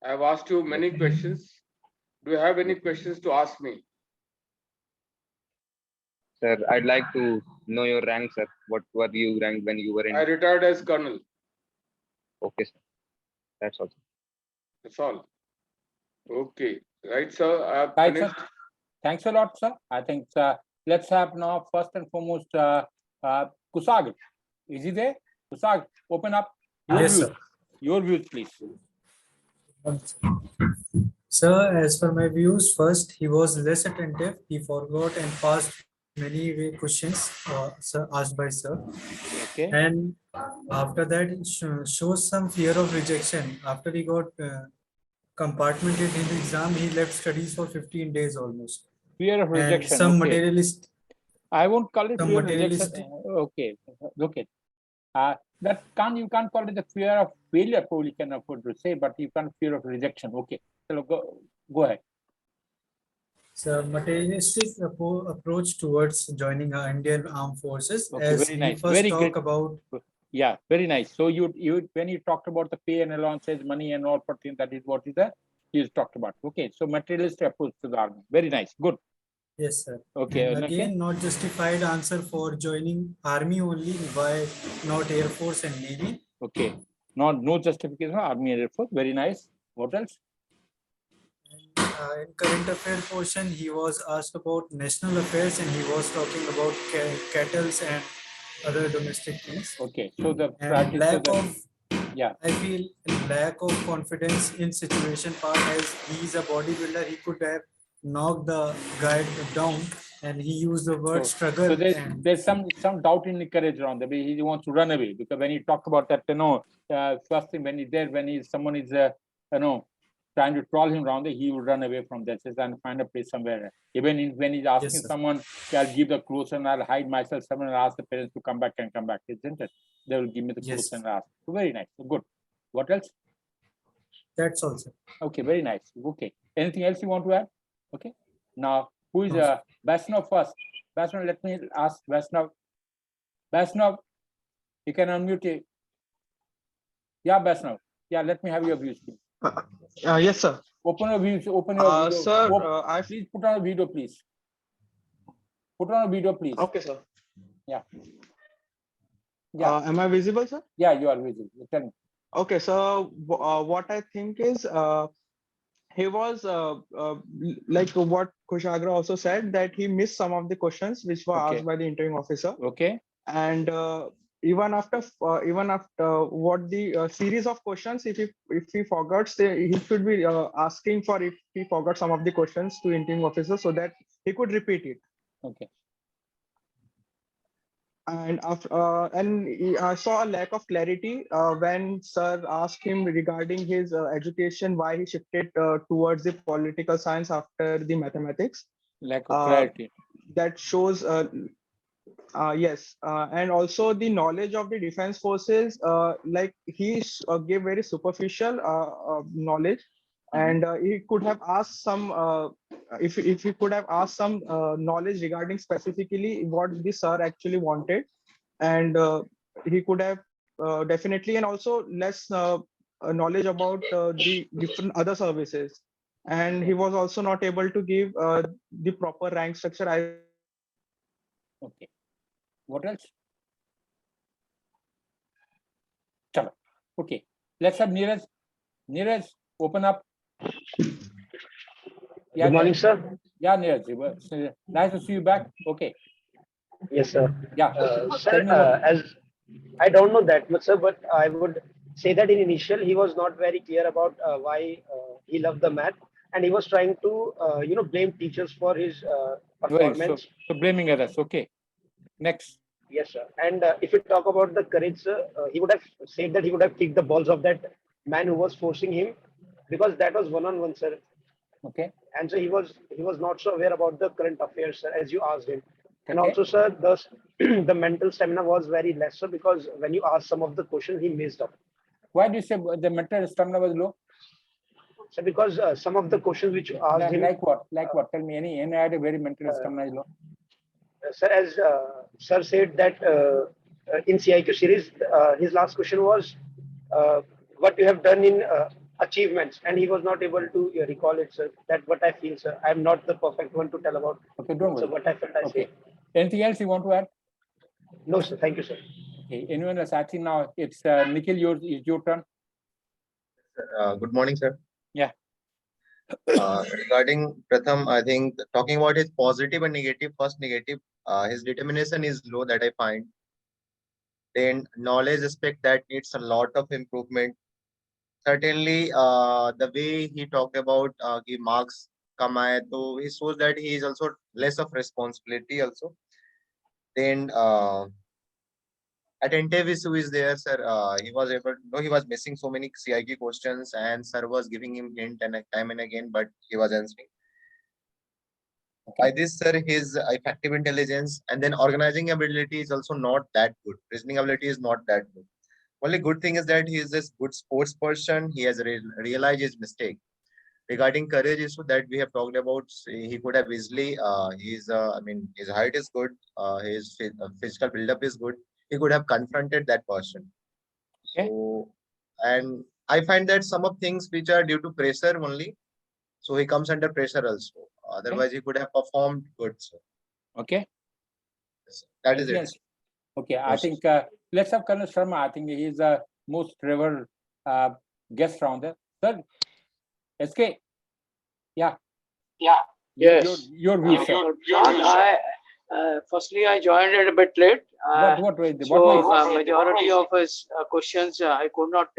I've asked you many questions. Do you have any questions to ask me? Sir, I'd like to know your rank, sir. What were you ranked when you were in? I retired as colonel. Okay, sir. That's all. That's all. Okay. Right, sir. Right, sir. Thanks a lot, sir. I think let's have now first and foremost Kusagil. Is he there? Prasad, open up your Yes, views. sir. Your views, please. Sir, as per my views, first he was less attentive. He forgot and passed many questions asked by sir. Okay. And after that, it shows some fear of rejection. After he got compartmented in the exam, he left studies for 15 days almost. Fear of And rejection. some Okay. materialist, I won't call it some fear of rejection. materialistic. Okay. Okay. That you can't call it the fear of failure, probably can afford to say, but you can't fear of rejection. Okay. So go ahead. So materialistic approach towards joining our Indian Armed Forces, Okay, as very he nice. first Very talk good. about. Yeah, very nice. So you when you talked about the pay and allowances, money and all, that is what is that he talked about. Okay, so materialistic approach to the army. Very nice. Good. Yes, sir. Okay. And okay. again, not justified answer for joining army only. Why not Air Force and Navy? Okay. No justification. Army and Air Force. Very nice. What else? In current affair portion, he was asked about national affairs and he was talking about cattle and other domestic things. Okay. So the And lack of, yeah, I feel lack of confidence in situation part, as he is a bodybuilder, he could have knocked the guy down, and he used the word struggle. So and there's some doubt in the courage around the way he wants to run away, because when he talked about that, first thing when he's there, when someone is trying to troll him around, he will run away from that and find a place somewhere. Even when he's asking Yes, sir. someone, I'll give the clothes and I'll hide myself. Someone will ask the parents to come back and come back, isn't it? They will give me the clothes Yes. and ask. So very nice. Good. What else? That's all, sir. Okay, very nice. Okay. Anything else you want to add? Okay. Now, who is No, Vaishnav first? Vaishnav, let me ask Vaishnav. Vaishnav, you can unmute it. Yeah, Vaishnav. Yeah, let me have your views, please. Yes, sir. Open your views. Open your video. Sir, Please put on a video, please. Put on a video, please. Okay, sir. Yeah. Yeah. Am I visible, sir? Yeah, you are visible. Tell me. Okay, so what I think is he was like what Kushagra also said, that he missed some of the questions which were Okay. asked by the interviewing officer. Okay. And even after what the series of questions, if he forgot, he should be asking for, if he forgot some of the questions to interviewing officer, so that he could repeat it. Okay. And I saw a lack of clarity when sir asked him regarding his education, why he shifted towards the political science after the mathematics. Lack of clarity. That shows yes, and also the knowledge of the defense forces, like he gave very superficial knowledge, and he could have asked some if he could have asked some knowledge regarding specifically what the sir actually wanted, and he could have definitely, and also less knowledge about the different other services, and he was also not able to give the proper rank structure. Okay. What else? Chalo. Okay. Let's have Neeraj. Neeraj, open up. Yeah, Good morning, Neeraj. sir. Yeah, Neeraj. Nice to see you back. Okay. Yes, sir. Yeah. Sir, as I don't know that much, sir, but I would say that in initial he was not very clear about why he loved the math, and he was trying to blame teachers for his performance. So blaming others. Okay. Next. Yes, sir. And if you talk about the courage, sir, he would have said that he would have kicked the balls of that man who was forcing him, because that was one-on-one, sir. Okay. And so he was not so aware about the current affairs, sir, as you asked him. And Okay. also, sir, the mental stamina was very less, sir, because when you asked some of the questions, he missed up. Why do you say the mental stamina was low? So because some of the questions which you asked him, Like what? Like what? Tell me. Any had a very mental stamina is low. sir, as sir said that in CIQ series, his last question was what you have done in achievements, and he was not able to recall it, sir. That's what I feel, sir. I'm not the perfect one to tell about. Okay, don't worry. So what I felt, I Okay. say. Anything else you want to add? No, sir. Thank you, sir. Okay. Anyone else? I think now it's Nikhil. It's your turn. Good morning, sir. Yeah. Regarding Pratham, I think talking about his positive and negative, first negative, his determination is low, that I find. Then knowledge aspect that needs a lot of improvement. Certainly, the way he talked about the marks kamaye, so he shows that he is also less of responsibility also. Then attentive issue is there, sir. He was able, no, he was missing so many CIQ questions, and sir was giving him hint and time and again, but he was answering. By this, sir, his effective intelligence and then organizing ability is also not that good. Reasoning ability is not that good. Only good thing is that he is a good sports person. He has realized his mistake. Regarding courage issue that we have talked about, he could have easily, I mean, his height is good, his physical build-up is good. He could have confronted that person. Okay. So, and I find that some of things which are due to pressure only, so he comes under pressure also. Otherwise, he could have performed good. So. Okay. That is it. Yes. Okay, I think let's have Colonel Sharma. I think he is the most revered guest round there. Sir, SK. Yeah. Yeah. Yes. Your view, sir. Firstly, I joined it a bit late. What way? So majority of his questions I could not,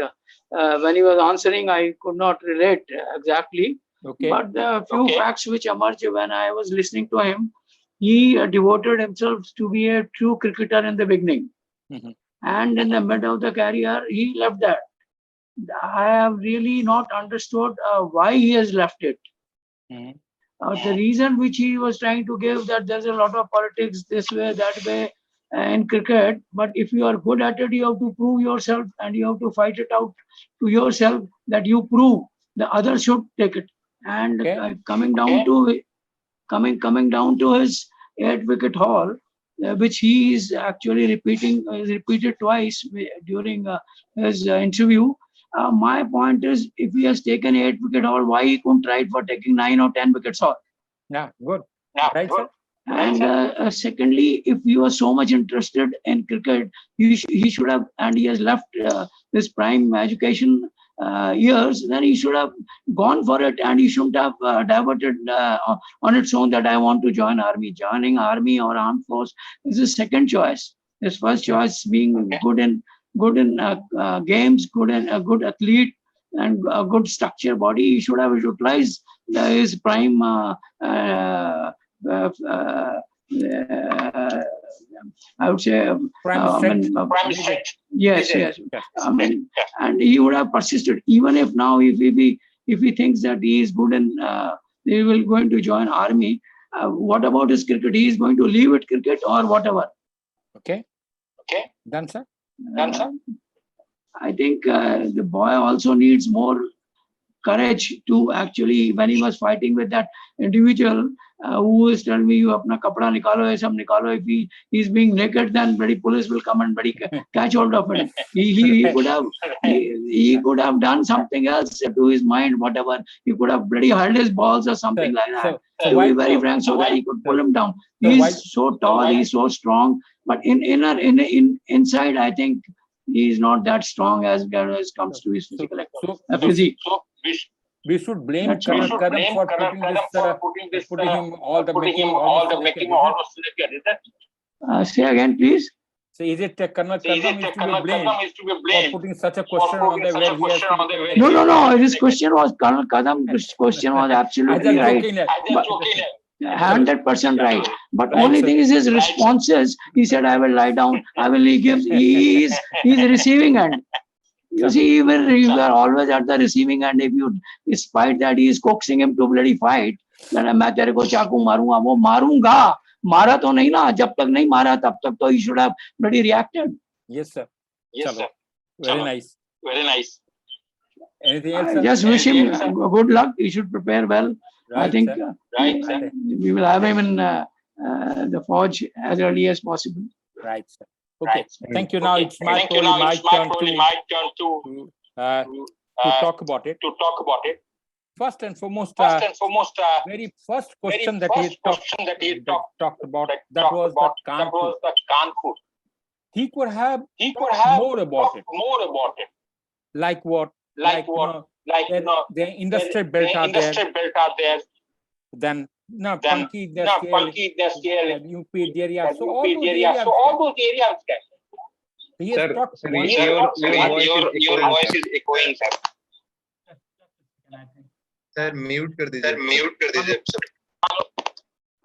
when he was answering, I could not relate exactly. Okay. But the few facts which emerged when I was listening to him, he devoted himself to be a true cricketer in the beginning. And in the middle of the career, he left that. I have really not understood why he has left it. The reason which he was trying to give, that there's a lot of politics this way, that way in cricket, but if you are good at it, you have to prove yourself and you have to fight it out to yourself that you prove. The others should take it. And coming down to his 8-wicket haul, which he is actually repeated twice during his interview. My point is, if he has taken 8-wicket haul, why he couldn't try it for taking 9 or 10 wickets haul? Yeah, good. Right, good. sir. And secondly, if he was so much interested in cricket, he should have, and he has left his prime education years, then he should have gone for it, and he shouldn't have diverted on its own that I want to join army. Joining army or armed force is his second choice. His first choice being good in games, good athlete, and a good structure body. He should have utilized his prime I would say prime strength. Yes. I mean, and he would have persisted, even if now if he thinks that he is good and he will going to join army. What about his cricket? He is going to leave it cricket or whatever. Okay. Done, sir. I think the boy also needs more courage to actually, when he was fighting with that individual who is telling me, you apna kapda nikalo, ye sab nikalo. If he is being naked, then bloody police will come and bloody catch hold of it. He could have done something else to his mind, whatever. He could have bloody hurled his balls or something like that. To be very frank, so that he could pull him down. He is so tall, he is so strong, but inside, I think he is not that strong as comes to his physical physique. We should blame Colonel Kadam for putting him all the making almost wicket. Say again, please. So is it Colonel Kadam is to be blamed for putting such a question on the where he has to... No. His question was Colonel Kadam. His question was absolutely right. 100% right. But only thing is his responses. He said, "I will lie down." He is receiving end. You see, you are always at the receiving end. If you, despite that, he is coaxing him to bloody fight. Then मैं तेरे को चाकू मारूंगा, वो मारूंगा. मारा तो नहीं ना, जब तक नहीं मारा तब तक तो he should have bloody reacted. Yes, sir. Very nice. Anything else, sir? Just wish him good luck. He should prepare well. Right, I think we will have him in the forge as early as possible. Right, sir. Okay, thank you. Now it's my turn to talk about it. First and foremost, very first question that he talked about, that was the Kanpur. He could have more about it. Like what? The industrial belt are there. Then Punky, the scale, UP area. So all those areas. He has Sir, talked sir, one. your voice is echoing, sir. Sir mute कर दीजिए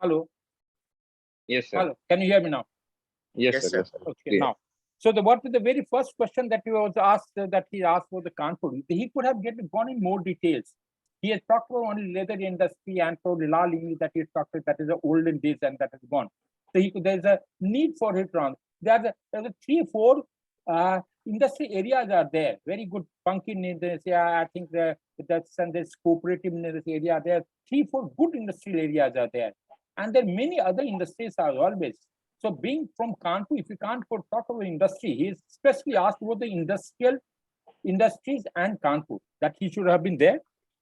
Hello. Yes, sir. Hello. Can you hear me now? Yes, Yes, sir. sir. Yes, sir. Okay. Clear. Now, so what was the very first question that he was asked that he asked for the Kanpur? He could have gone in more details. He has talked about only leather industry and for Lal that he talked about, that is the olden days and that is gone. So there's a need for it on. There's a 3-4 industry areas are there. Very good pumpkin in this area. I think there's cooperative in this area. There are 3-4 good industrial areas are there. And there are many other industries are always. So being from Kanpur, if you can't talk about industry, he is especially asked about the industrial industries and Kanpur, that he should have been there.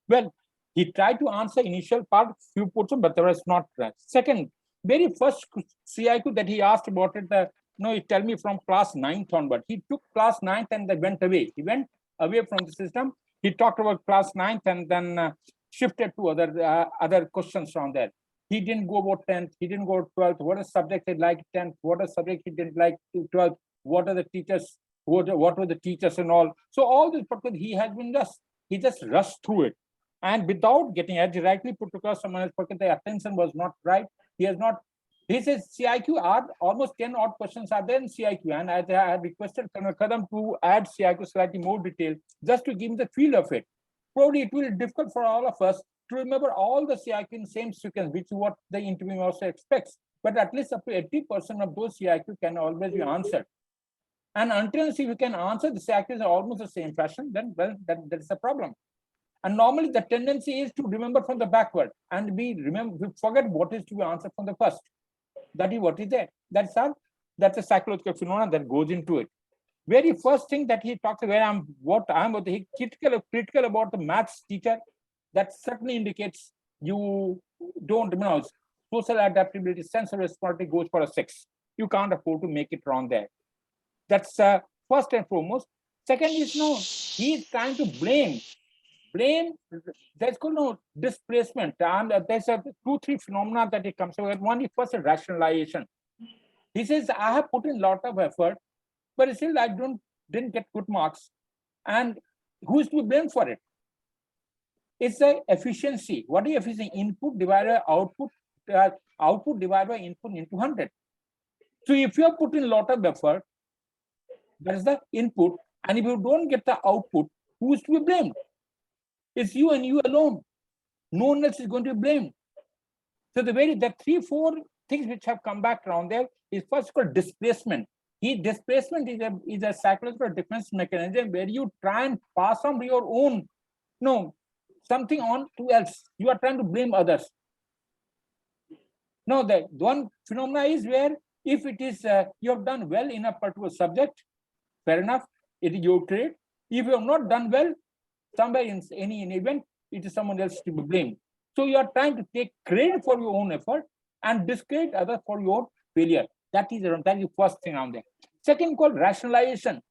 Well, he tried to answer initial part, few portions, but there was not. Second, very first CIQ that he asked about it, he tell me from class 9th onward. He took class 9th and then went away. He went away from the system. He talked about class 9th and then shifted to other questions from there. He didn't go about 10th. He didn't go 12th. What a subject he liked 10th. What a subject he didn't like 12th. What are the teachers? What were the teachers and all? So all this, he has been he just rushed through it. And without getting, as directly put across someone else, the attention was not right. He has not. He says CIQ are almost 10 odd questions are there in CIQ, and I had requested Colonel Kadam to add CIQ slightly more detail just to give him the feel of it. Probably it will be difficult for all of us to remember all the CIQ in same sequence, which is what the interview also expects. But at least up to 80% of those CIQ can always be answered. And until you can answer the CIQ in almost the same fashion, then well, that is a problem. And normally the tendency is to remember from the backward, and we forget what is to be answered from the first. That is what is there. That's a psychological phenomenon that goes into it. Very first thing that he talks about, he critical about the maths teacher, that certainly indicates you don't social adaptability, sense of responsibility goes for a 6. You can't afford to make it wrong there. That's first and foremost. Second is he is trying to blame. There's no displacement, and there's 2-3 phenomena that it comes with. One is first rationalization. He says, I have put in a lot of effort, but still I didn't get good marks. And who is to be blamed for it? It's the efficiency. What is efficiency? Input divided by output, output divided by input into 100. So if you have put in a lot of effort, that is the input, and if you don't get the output, who is to be blamed? It's you and you alone. No one else is going to be blamed. So the 3-4 things which have come back around there is first called displacement. Displacement is a psychological defense mechanism where you try and pass on your own something on to else. You are trying to blame others. No, the one phenomena is where if it is you have done well in a particular subject, fair enough, it is your credit. If you have not done well, somewhere in any event, it is someone else to be blamed. So you are trying to take credit for your own effort and discredit others for your failure. That is the first thing on there. Second, called rationalization.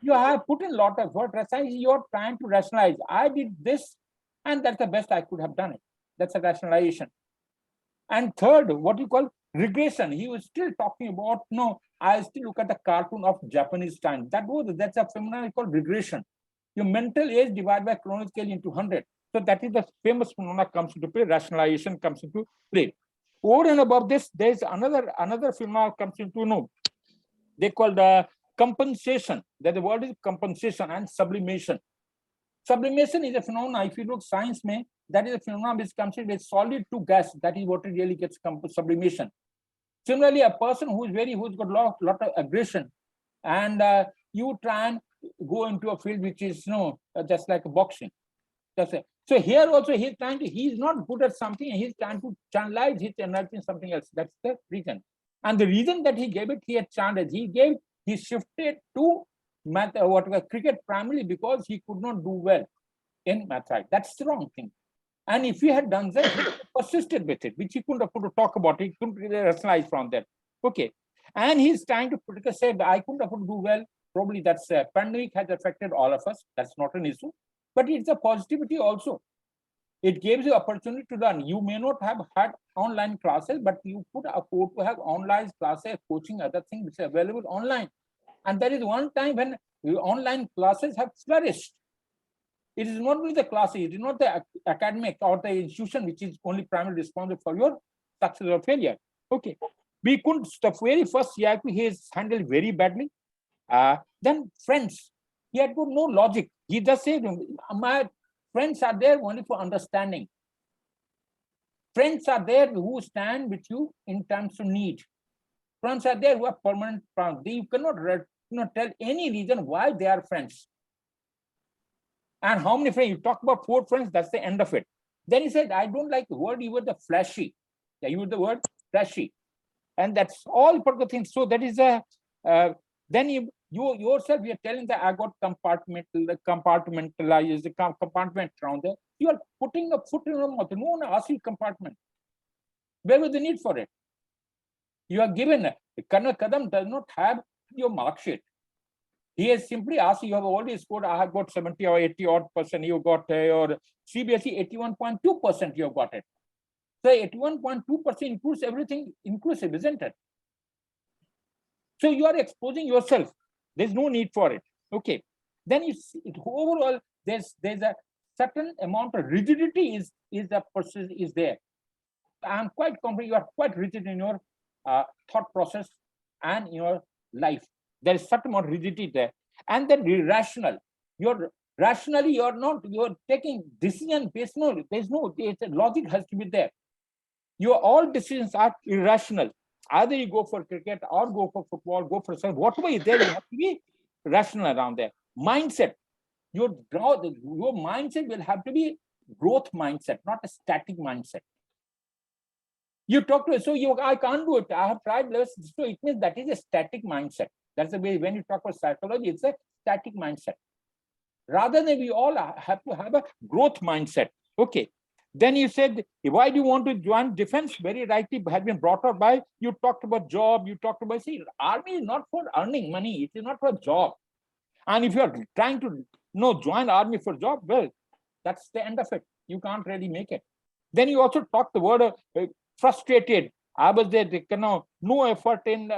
You have put in a lot of effort. You are trying to rationalize. I did this, and that's the best I could have done it. That's a rationalization. And third, what you call regression. He was still talking about, I still look at the cartoon of Japanese time. That's a phenomenon called regression. Your mental age divided by chronological into 100. So that is the famous phenomena comes into play. Rationalization comes into play. Over and above this, there is another phenomenon comes into they call the compensation. That the word is compensation and sublimation. Sublimation is a phenomenon. If you look science, that is a phenomenon which comes in with solid to gas. That is what it really gets sublimation. Similarly, a person who's got lot of aggression, and you try and go into a field which is just like boxing. That's it. So here also he's not good at something, and he's trying to channelize his energy in something else. That's the reason. And the reason that he gave it, he had channeled. He shifted to cricket primarily because he could not do well in mathematics. That's the wrong thing. And if he had done that, he persisted with it, which he couldn't afford to talk about. He couldn't really rationalize from that. Okay. And he's trying to say that I couldn't afford to do well. Probably that's pandemic has affected all of us. That's not an issue. But it's a positivity also. It gives you opportunity to learn. You may not have had online classes, but you could afford to have online classes, coaching, other things which are available online. And there is one time when online classes have flourished. It is not only the classes, it is not the academic or the institution which is only primarily responsible for your success or failure. Okay. We couldn't, the very first CIP he is handled very badly. Then friends, he had got no logic. He just said, my friends are there only for understanding. Friends are there who stand with you in times of need. Friends are there who are permanent friends. You cannot tell any reason why they are friends. And how many friends? You talk about 4 friends, that's the end of it. Then he said, I don't like the word, you were the flashy. Yeah, you were the word flashy. And that's all particular things. So that is a, then you yourself, you are telling that I got compartmentalized the compartment around there. You are putting a foot in your mouth. No one asks you compartment. Where was the need for it? You are given, Colonel Kadam does not have your mark sheet. He has simply asked, you have already scored, I have got 70 or 80 odd percent, you got your CBSE 81.2%, you have got it. So 81.2% includes everything inclusive, isn't it? So you are exposing yourself. There's no need for it. Okay. Then you see it, overall, there's a certain amount of rigidity is the process is there. I'm quite confident you are quite rigid in your thought process and your life. There is certain amount of rigidity there. And then irrational. You're rationally, you're taking decision based, no, there's no, logic has to be there. Your all decisions are irrational. Either you go for cricket or go for football, go for something, whatever is there, you have to be rational around there. Mindset. Your mindset will have to be growth mindset, not a static mindset. You talk to, so I can't do it. I have tried this. So it means that is a static mindset. That's the way when you talk about psychology, it's a static mindset. Rather than we all have to have a growth mindset. Okay. Then you said, why do you want to join defense? Very rightly had been brought up by, you talked about job, you talked about, see, army is not for earning money. It is not for a job. And if you are trying to join army for job, well, that's the end of it. You can't really make it. Then you also talked the word frustrated. I was there, no effort in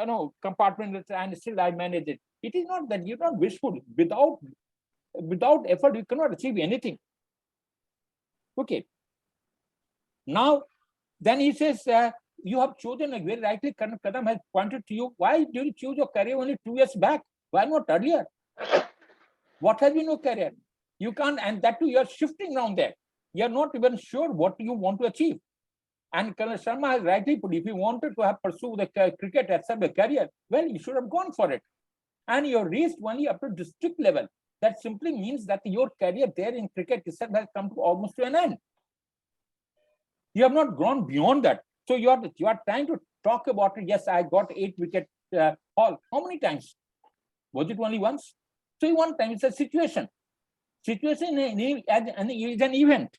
compartment and still I managed it. It is not that you're not wishful. Without effort, you cannot achieve anything. Okay. Now, then he says, you have chosen, like very rightly, Kadam has pointed to you, why did you choose your career only 2 years back? Why not earlier? What has been your career? You can't, and that too, you're shifting around there. You're not even sure what you want to achieve. And Colonel Sharma has rightly put, if you wanted to pursue the cricket as a career, well, you should have gone for it. And you're reached only up to district level. That simply means that your career there in cricket itself has come to almost to an end. You have not gone beyond that. So you are trying to talk about it. Yes, I got 8 wicket haul. How many times? Was it only once? So one time it's a situation. Situation is an event.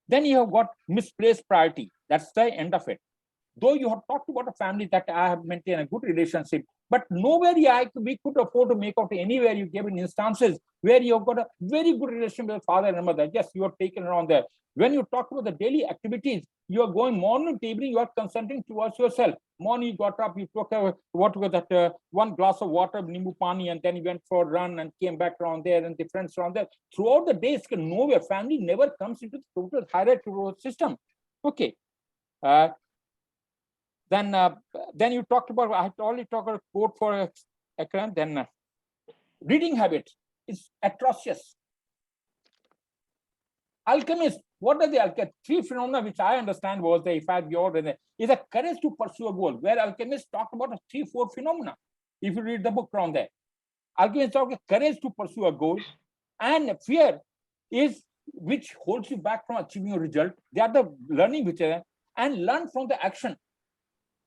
Then you have got misplaced priority. That's the end of it. Though you have talked about a family that I have maintained a good relationship, but nowhere we could afford to make out anywhere you gave in instances where you've got a very good relationship with father and mother. Yes, you are taken around there. When you talk about the daily activities, you are going morning to evening, you are concentrating towards yourself. Morning you got up, you took one glass of water, nimbu pani, and then you went for a run and came back around there and the friends around there. Throughout the day, nowhere, family never comes into the total hierarchical system. Okay. Then you talked about, I had already talked about quote for Akram, then reading habits is atrocious. Alchemist, what are the alchemists? 3 phenomena which I understand was the is a courage to pursue a goal, where alchemists talk about 3-4 phenomena. If you read the book around there, alchemists talk about courage to pursue a goal, and fear is which holds you back from achieving a result. They are the learning which are, and learn from the action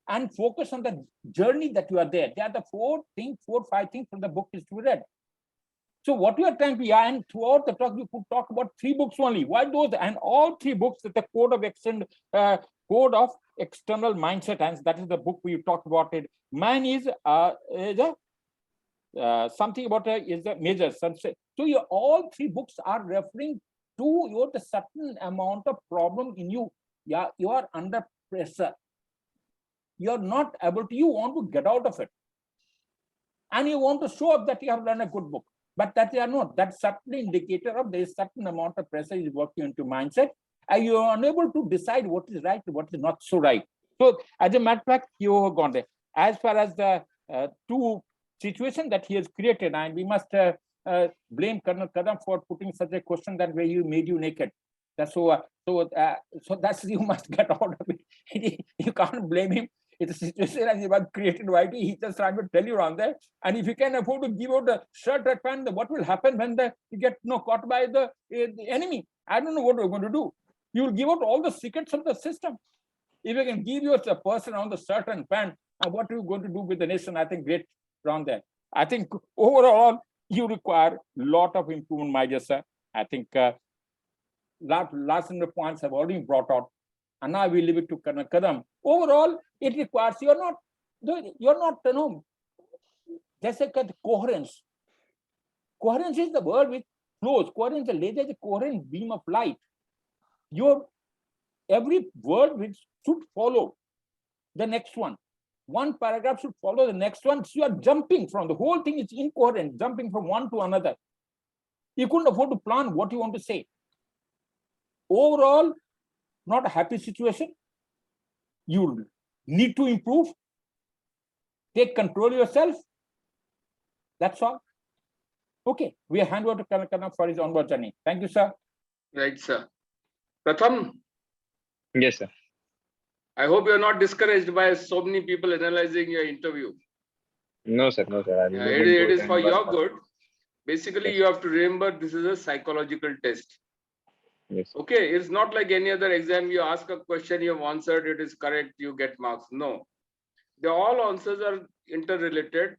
and focus on the journey that you are there. They are the 4, 5 things from the book is to be read. So what you are trying to, and throughout the talk, you could talk about 3 books only. Why those? And all 3 books, the code of external mindset, and that is the book we talked about it. Man is something about is the measure. So all 3 books are referring to the certain amount of problem in you. Yeah, you are under pressure. You are not able to. You want to get out of it. and you want to show up that you have done a good book, but that you are not. That's certainly indicator of there is certain amount of pressure is working into mindset, and you are unable to decide what is right and what is not so right. So as a matter of fact, you have gone there. As far as the two situation that he has created, and we must blame Colonel Kadam for putting such a question that way he made you naked. That's so that's you must get out of it. You can't blame him. It's a situation and it was created by it. He just trying to tell you on there. And if you can afford to give out the shirt or pant, what will happen when you get caught by the enemy? I don't know what we're going to do. You will give out all the secrets of the system. If you can give you a person on the shirt and pant, and what are you going to do with the nation? I think great around there. I think overall you require a lot of improvement, my dear sir. I think last points have already brought out, and now we leave it to Colonel Kadam. Overall, it requires you're not just like coherence. Coherence is the word which flows. Coherence is a coherent beam of light. Every word which should follow the next one. One paragraph should follow the next one. So you are jumping from the whole thing is incoherent, jumping from one to another. You couldn't afford to plan what you want to say. Overall, not a happy situation. You need to improve. Take control yourself. That's all. Okay, we hand over to Colonel Kadam for his onward journey. Thank you, sir. Right, sir. Pratham. Yes, sir. I hope you're not discouraged by so many people analyzing your interview. No, sir. No, sir. It is for your good. Basically, you have to remember this is a psychological test. Yes. Okay, it's not like any other exam. You ask a question, you have answered, it is correct, you get marks. No. All answers are interrelated.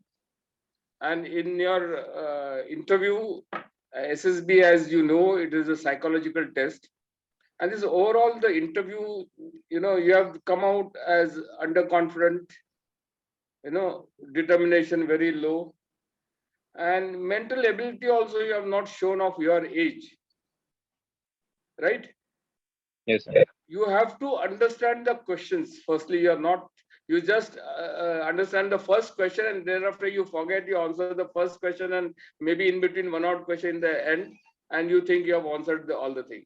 And in your interview, SSB, as you know, it is a psychological test. And this overall, the interview, you have come out as underconfident, determination very low. And mental ability also, you have not shown of your age. Right? Yes, sir. You have to understand the questions. Firstly, you just understand the first question, and thereafter you forget you answer the first question, and maybe in between one odd question in the end, and you think you have answered all the thing.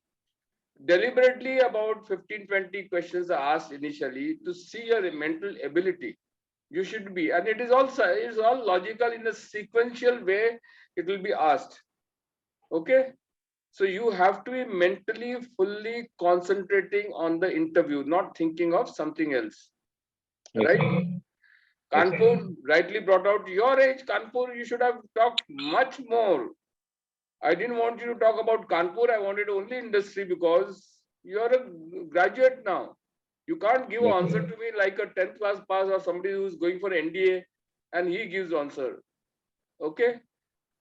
Deliberately about 15-20 questions are asked initially to see your mental ability. You should be, and it's all logical in a sequential way. It will be asked. Okay. So you have to be mentally fully concentrating on the interview, not thinking of something else. Yes, right? sir. Kanpur rightly brought out your age. Kanpur, you should have talked much more. I didn't want you to talk about Kanpur. I wanted only industry because you're a graduate now. You can't give an answer to me like a 10th class pass or somebody who's going for NDA and he gives answer. Okay.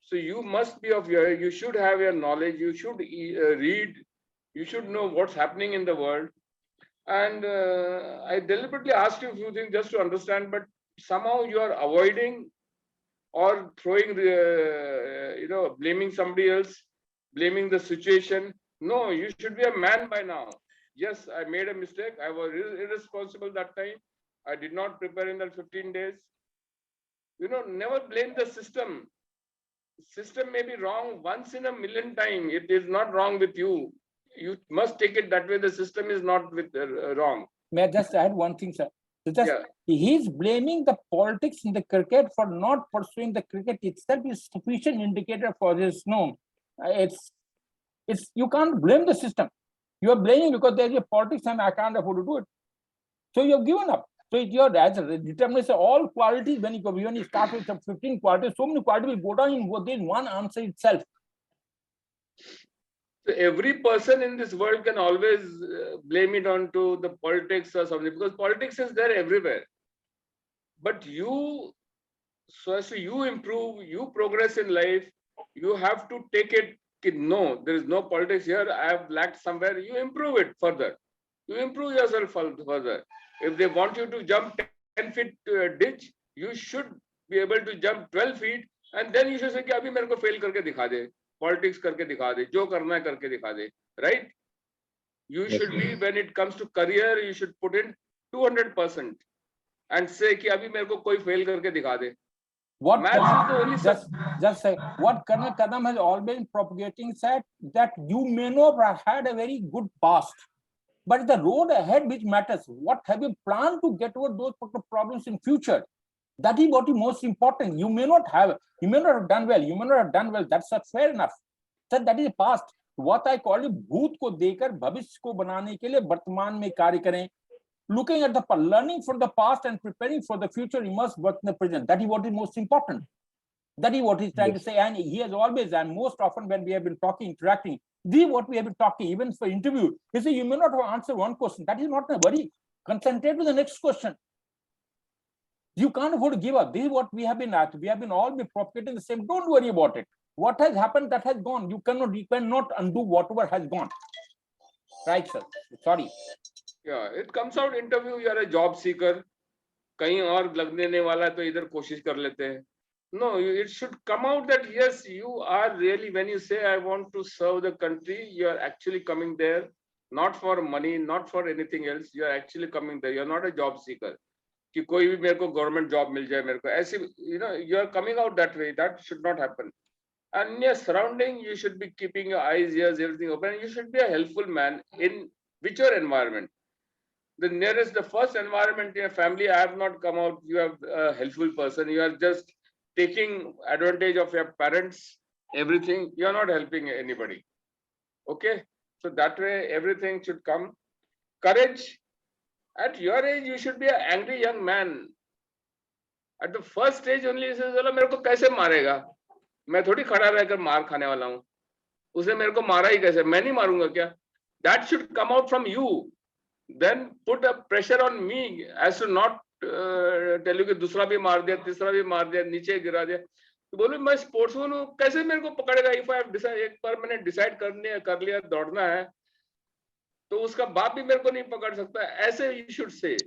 So you must be you should have your knowledge, you should read, you should know what's happening in the world. And I deliberately asked you a few things just to understand, but somehow you are avoiding or throwing, blaming somebody else, blaming the situation. No, you should be a man by now. Yes, I made a mistake. I was irresponsible that time. I did not prepare in that 15 days. Never blame the system. System may be wrong once in a million times. It is not wrong with you. You must take it that way. The system is not wrong. May I just add one thing, sir? He's blaming the politics in the cricket for not pursuing the cricket itself is sufficient indicator for this. No, it's you can't blame the system. You are blaming because there is a politics and I can't afford to do it. So you have given up. So it's your determination, all qualities when you start with 15 qualities, so many qualities will go down in one answer itself. So every person in this world can always blame it onto the politics or something, because politics is there everywhere. But so as you improve, you progress in life, you have to take it. No, there is no politics here. I have lacked somewhere. You improve it further. You improve yourself further. If they want you to jump 10 feet to a ditch, you should be able to jump 12 feet, and then you should say, "Abhi mere ko fail karke dikha de." Politics करके दिखा दे, जो करना है करके दिखा दे, right? You should be, when it comes to career, you should put in 200% and say कि अभी मेरे को कोई fail करके दिखा दे. What Maths is the only just say what Colonel Kadam has always been propagating said that you may not have had a very good past, but the road ahead which matters. What have you planned to get over those problems in future? That is what is most important. You may not have done well. You may not have done well. That's fair enough. That is past. What I call it, भूत को देकर भविष्य को बनाने के लिए वर्तमान में कार्य करें. Looking at the learning from the past and preparing for the future, you must work in the present. That is what is most important. That is what he's trying to say. And he has always, and most often when we have been talking, interacting, this is what we have been talking, even for interview. He said, you may not have answered one question. That is not a worry. Concentrate to the next question. You can't afford to give up. This is what we have been at. We have been all been propagating the same. Don't worry about it. What has happened, that has gone. You cannot undo whatever has gone. Right, sir? Sorry. Yeah, it comes out interview, you are a job seeker. कहीं और लगने वाला है तो इधर कोशिश कर लेते हैं. No, it should come out that yes, you are really, when you say I want to serve the country, you are actually coming there, not for money, not for anything else. You are actually coming there. You are not a job seeker. कि कोई भी मेरे को government job मिल जाए मेरे को ऐसे, you are coming out that way. That should not happen. And in your surrounding, you should be keeping your eyes, ears, everything open. You should be a helpful man in whichever environment. The first environment in your family, I have not come out, you are a helpful person. You are just taking advantage of your parents, everything. You are not helping anybody. Okay? So that way, everything should come. Courage. At your age, you should be an angry young man. At the first stage only, he says, मेरे को कैसे मारेगा? मैं थोड़ी खड़ा रहकर मार खाने वाला हूँ. उसे मेरे को मारा ही कैसे? मैं नहीं मारूंगा क्या? That should come out from you. Then put a pressure on me as to not tell you कि दूसरा भी मार दिया, तीसरा भी मार दिया, नीचे गिरा दिया. तो बोलो मैं स्पोर्ट्समैन हूँ, कैसे मेरे को पकड़ेगा? If I have decided, एक बार मैंने डिसाइड कर लिया दौड़ना है, तो उसका बाप भी मेरे को नहीं पकड़ सकता. ऐसे you should say.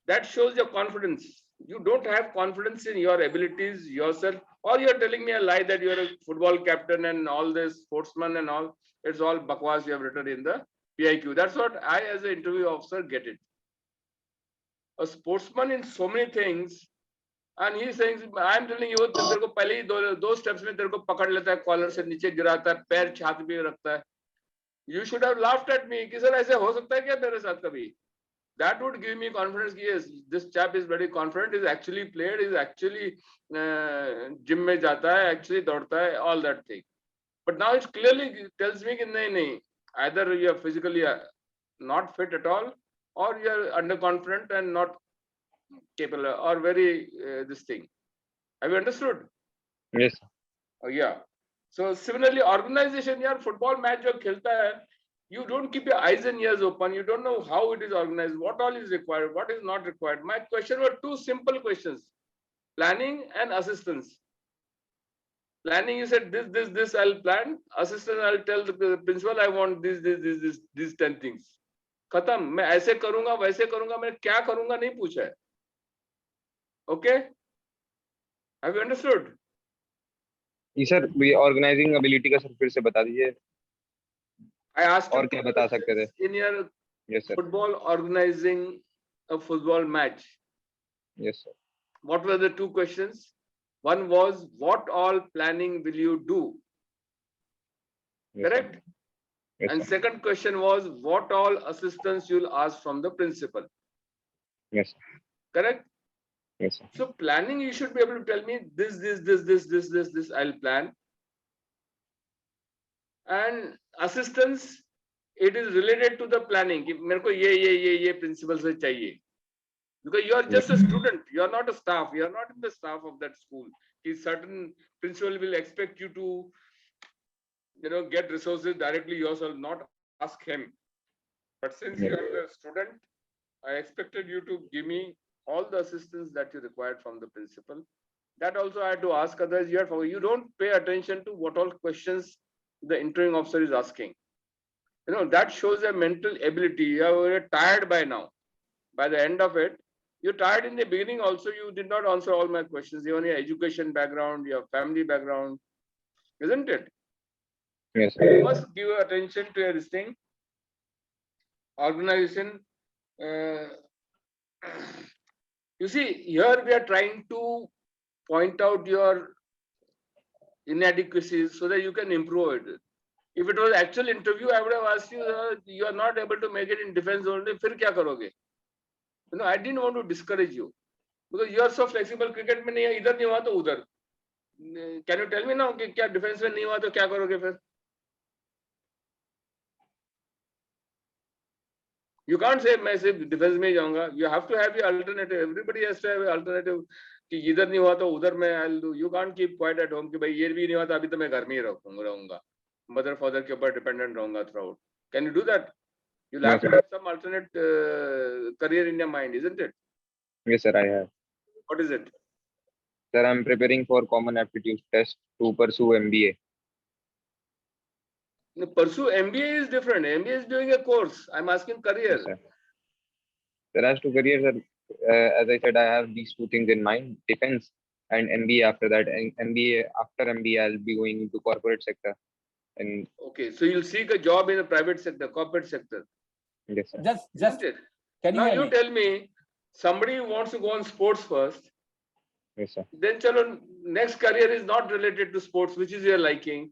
That shows your confidence. You don't have confidence in your abilities yourself, or you're telling me a lie that you're a football captain and all this sportsman and all. It's all bakwas you have written in the PIQ. That's what I, as an interview officer, get it. A sportsman in so many things, and he's saying, I'm telling you, तेरे को पहले ही दो steps में तेरे को पकड़ लेता है, कॉलर से नीचे गिराता है, पैर छाती पे रखता है. You should have laughed at me कि सर ऐसे हो सकता है क्या मेरे साथ कभी? That would give me confidence. Yes, this chap is very confident. Is actually played. Is actually gym में जाता है, actually दौड़ता है, all that thing. But now it clearly tells me कि नहीं. Either you are physically not fit at all, or you are underconfident and not capable, or very this thing. Have you understood? Yes. Oh yeah. So similarly, organization, यार football match जो खेलता है, you don't keep your eyes and ears open. You don't know how it is organized, what all is required, what is not required. My question were two simple questions: planning and assistance. Planning, you said this I'll plan. Assistant, I'll tell the principal I want these 10 things. खत्म. मैं ऐसे करूंगा, वैसे करूंगा, मैं क्या करूंगा नहीं पूछा है. Okay? Have you understood? जी सर, we organizing ability का सर फिर से बता दीजिए. I asked और क्या बता सकते थे? in your Yes sir. football organizing a football match. Yes sir. What were the two questions? One was, what all planning will you do? Yes, Correct? sir. Yes, And sir. second question was, what all assistance you'll ask from the principal? Yes sir. Correct? Yes sir. So planning, you should be able to tell me this I'll plan. And assistance, it is related to the planning. कि मेरे को ये principal से चाहिए. Because you are just a student, you are not a staff, you are not in the staff of that school. A certain principal will expect you to, get resources directly yourself, not ask him. But since you are a student, I expected you to give me all the assistance that you required from the principal. That also I had to ask, others. You don't pay attention to what all questions the interviewing officer is asking. That shows a mental ability. You are tired by now. By the end of it, you're tired in the beginning also. You did not answer all my questions, even your education background, your family background, isn't it? Yes sir. You must give attention to this thing. Organization. You see, here we are trying to point out your inadequacies so that you can improve it. If it was actual interview, I would have asked you, you are not able to make it in defense only, फिर क्या करोगे? You know, I didn't want to discourage you because you are so flexible. Cricket में नहीं है, इधर नहीं हुआ तो उधर. Can you tell me now कि क्या defense में नहीं हुआ तो क्या करोगे फिर? You can't say मैं सिर्फ defense में ही जाऊँगा. You have to have your alternative. Everybody has to have an alternative. कि इधर नहीं हुआ तो उधर मैं I'll do. You can't keep quiet at home कि भाई ये भी नहीं हुआ तो अभी तो मैं घर में ही रहूँगा. Mother father के ऊपर dependent रहूँगा throughout. Can you do that? You'll have to have some alternate career in your mind, isn't it? Yes, sir, I have. What is it? Sir, I'm preparing for common aptitude test to pursue MBA. No, pursue MBA is different. MBA is doing a course. I'm asking career. Yes, sir. Sir, as to career, sir, as I said, I have these two things in mind: defense and MBA. After that, and MBA after MBA, I'll be going into corporate sector. And okay, so you'll seek a job in the private sector, corporate sector. yes, sir. Just Isn't it? can Now you you tell me, somebody who wants to go on sports first, Yes, sir. then chalo, next career is not related to sports, which is your liking.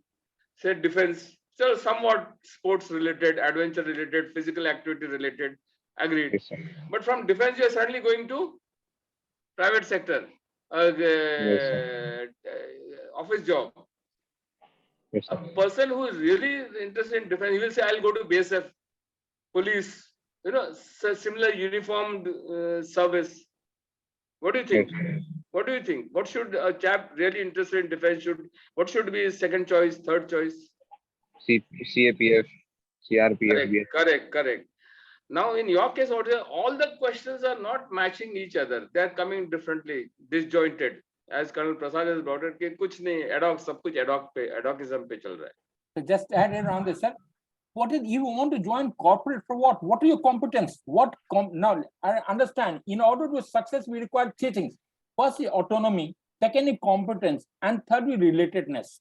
Say defense, so somewhat sports related, adventure related, physical activity related. Agreed. Yes, sir. But from defense, you're suddenly going to private sector, Yes, office job. Yes, A sir. person who is really interested in defense, he will say, I'll go to BSF, police, you know, similar uniformed service. What do you think? Yes. What do you think? What should a chap really interested in defense what should be his second choice, third choice? CAPF, CRPF. Correct. Now, in your case, all the questions are not matching each other. They are coming differently, disjointed. As Colonel Prasad has brought it, कि कुछ नहीं, ad hoc, सब कुछ ad-hocism पे चल रहा है. So just add it on this, sir. What is you want to join corporate for what? What are your competence? Now I understand. In order to success, we require three things. Firstly, autonomy. Secondly, competence, and thirdly, relatedness.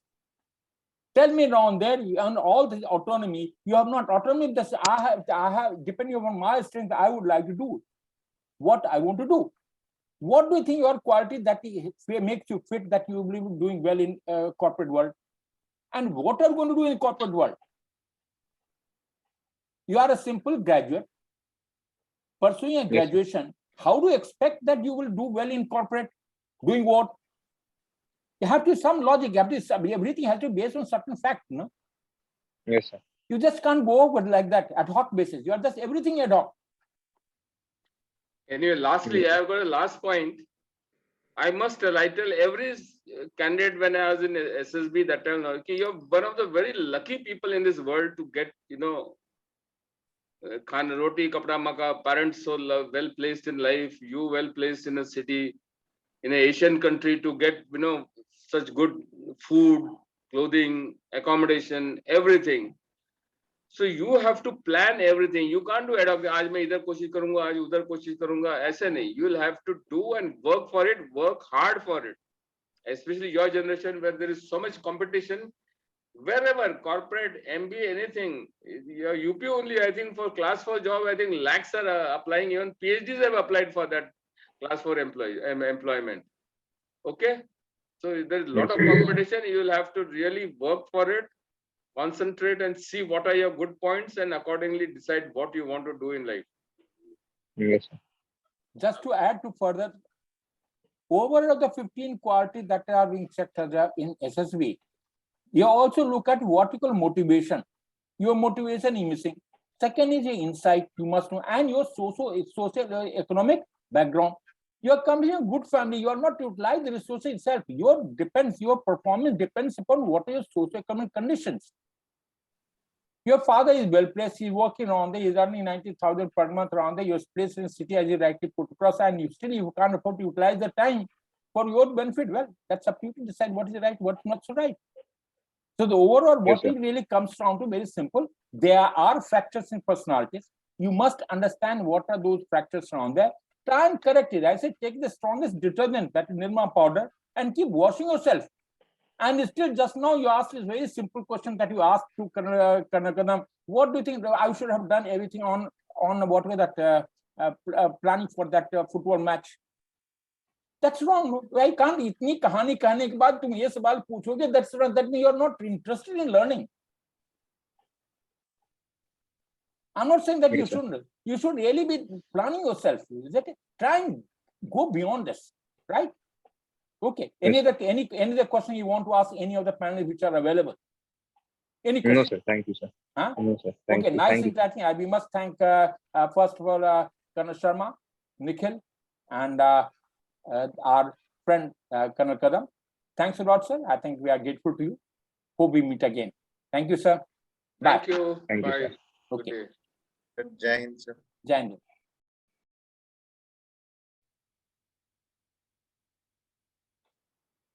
Tell me down there on all this autonomy, you have not autonomy. This I have depending on my strength, I would like to do what I want to do. What do you think your quality that makes you fit that you will be doing well in corporate world? And what are you going to do in corporate world? You are a simple graduate pursuing a graduation. Yes. How do you expect that you will do well in corporate? Doing what? You have to some logic. You have to, everything has to be based on certain fact, no? Yes, sir. You just can't go over like that ad hoc basis. You are just everything ad hoc. Anyway, lastly, I have got a last point. I tell every candidate when I was in SSB that time, okay, you're one of the very lucky people in this world to get, you know, Khan Roti, Kapda Maka, parents so well placed in life, you well placed in a city, in an Asian country to get, you know, such good food, clothing, accommodation, everything. So you have to plan everything. You can't do ad hoc. आज मैं इधर कोशिश करूँगा, आज उधर कोशिश करूँगा. ऐसे नहीं. You will have to do and work for it. Work hard for it. Especially your generation where there is so much competition. Wherever corporate, MBA, anything. Your UP only. I think for class 4 job, I think lakhs are applying. Even PhDs have applied for that class 4 employment. Okay. So there's a lot of competition. You will have to really work for it. Concentrate and see what are your good points and accordingly decide what you want to do in life. Yes, sir. Just to add to further, over the 15 qualities that are being checked in SSB, you also look at vertical motivation. Your motivation is missing. Second is your insight, you must know, and your socio-economic background. You are coming from a good family, you are not utilizing the resources itself. Your performance depends upon what are your socio-economic conditions. Your father is well placed, he's working around there, he's earning 90,000 per month around there, you're placed in the city as you rightly put across, and you can't afford to utilize the time for your benefit. Well, that's up to you to decide what is right, what's not so right. So the overall, what it really comes down to very simple. There are fractures in personalities. You must understand what are those fractures around there. Try and correct it. I say take the strongest detergent, that is Nirma powder, and keep washing yourself. And still, just now you asked this very simple question that you asked to Kanakadam. What do you think I should have done everything on what way that planning for that football match? That's wrong. I can't. इतनी कहानी कहने के बाद तुम ये सवाल पूछोगे. That's wrong. That means you are not interested in learning. I'm not saying that you shouldn't. You should really be planning yourself. Try and go beyond this, right? Okay. Any other question you want to ask any of the panelists which are available? Any question? No, sir. Thank you, sir. Huh? No, sir. Thank Okay, you. nice Thank you. interacting. We must thank first of all Colonel Sharma, Nikhil, and our friend Colonel Kadam. Thanks a lot, sir. I think we are grateful to you. Hope we meet again. Thank you, sir. Bye. Thank you. Thank you, Bye. sir. Okay. Good day. Jai Hind, sir. Jai Hind.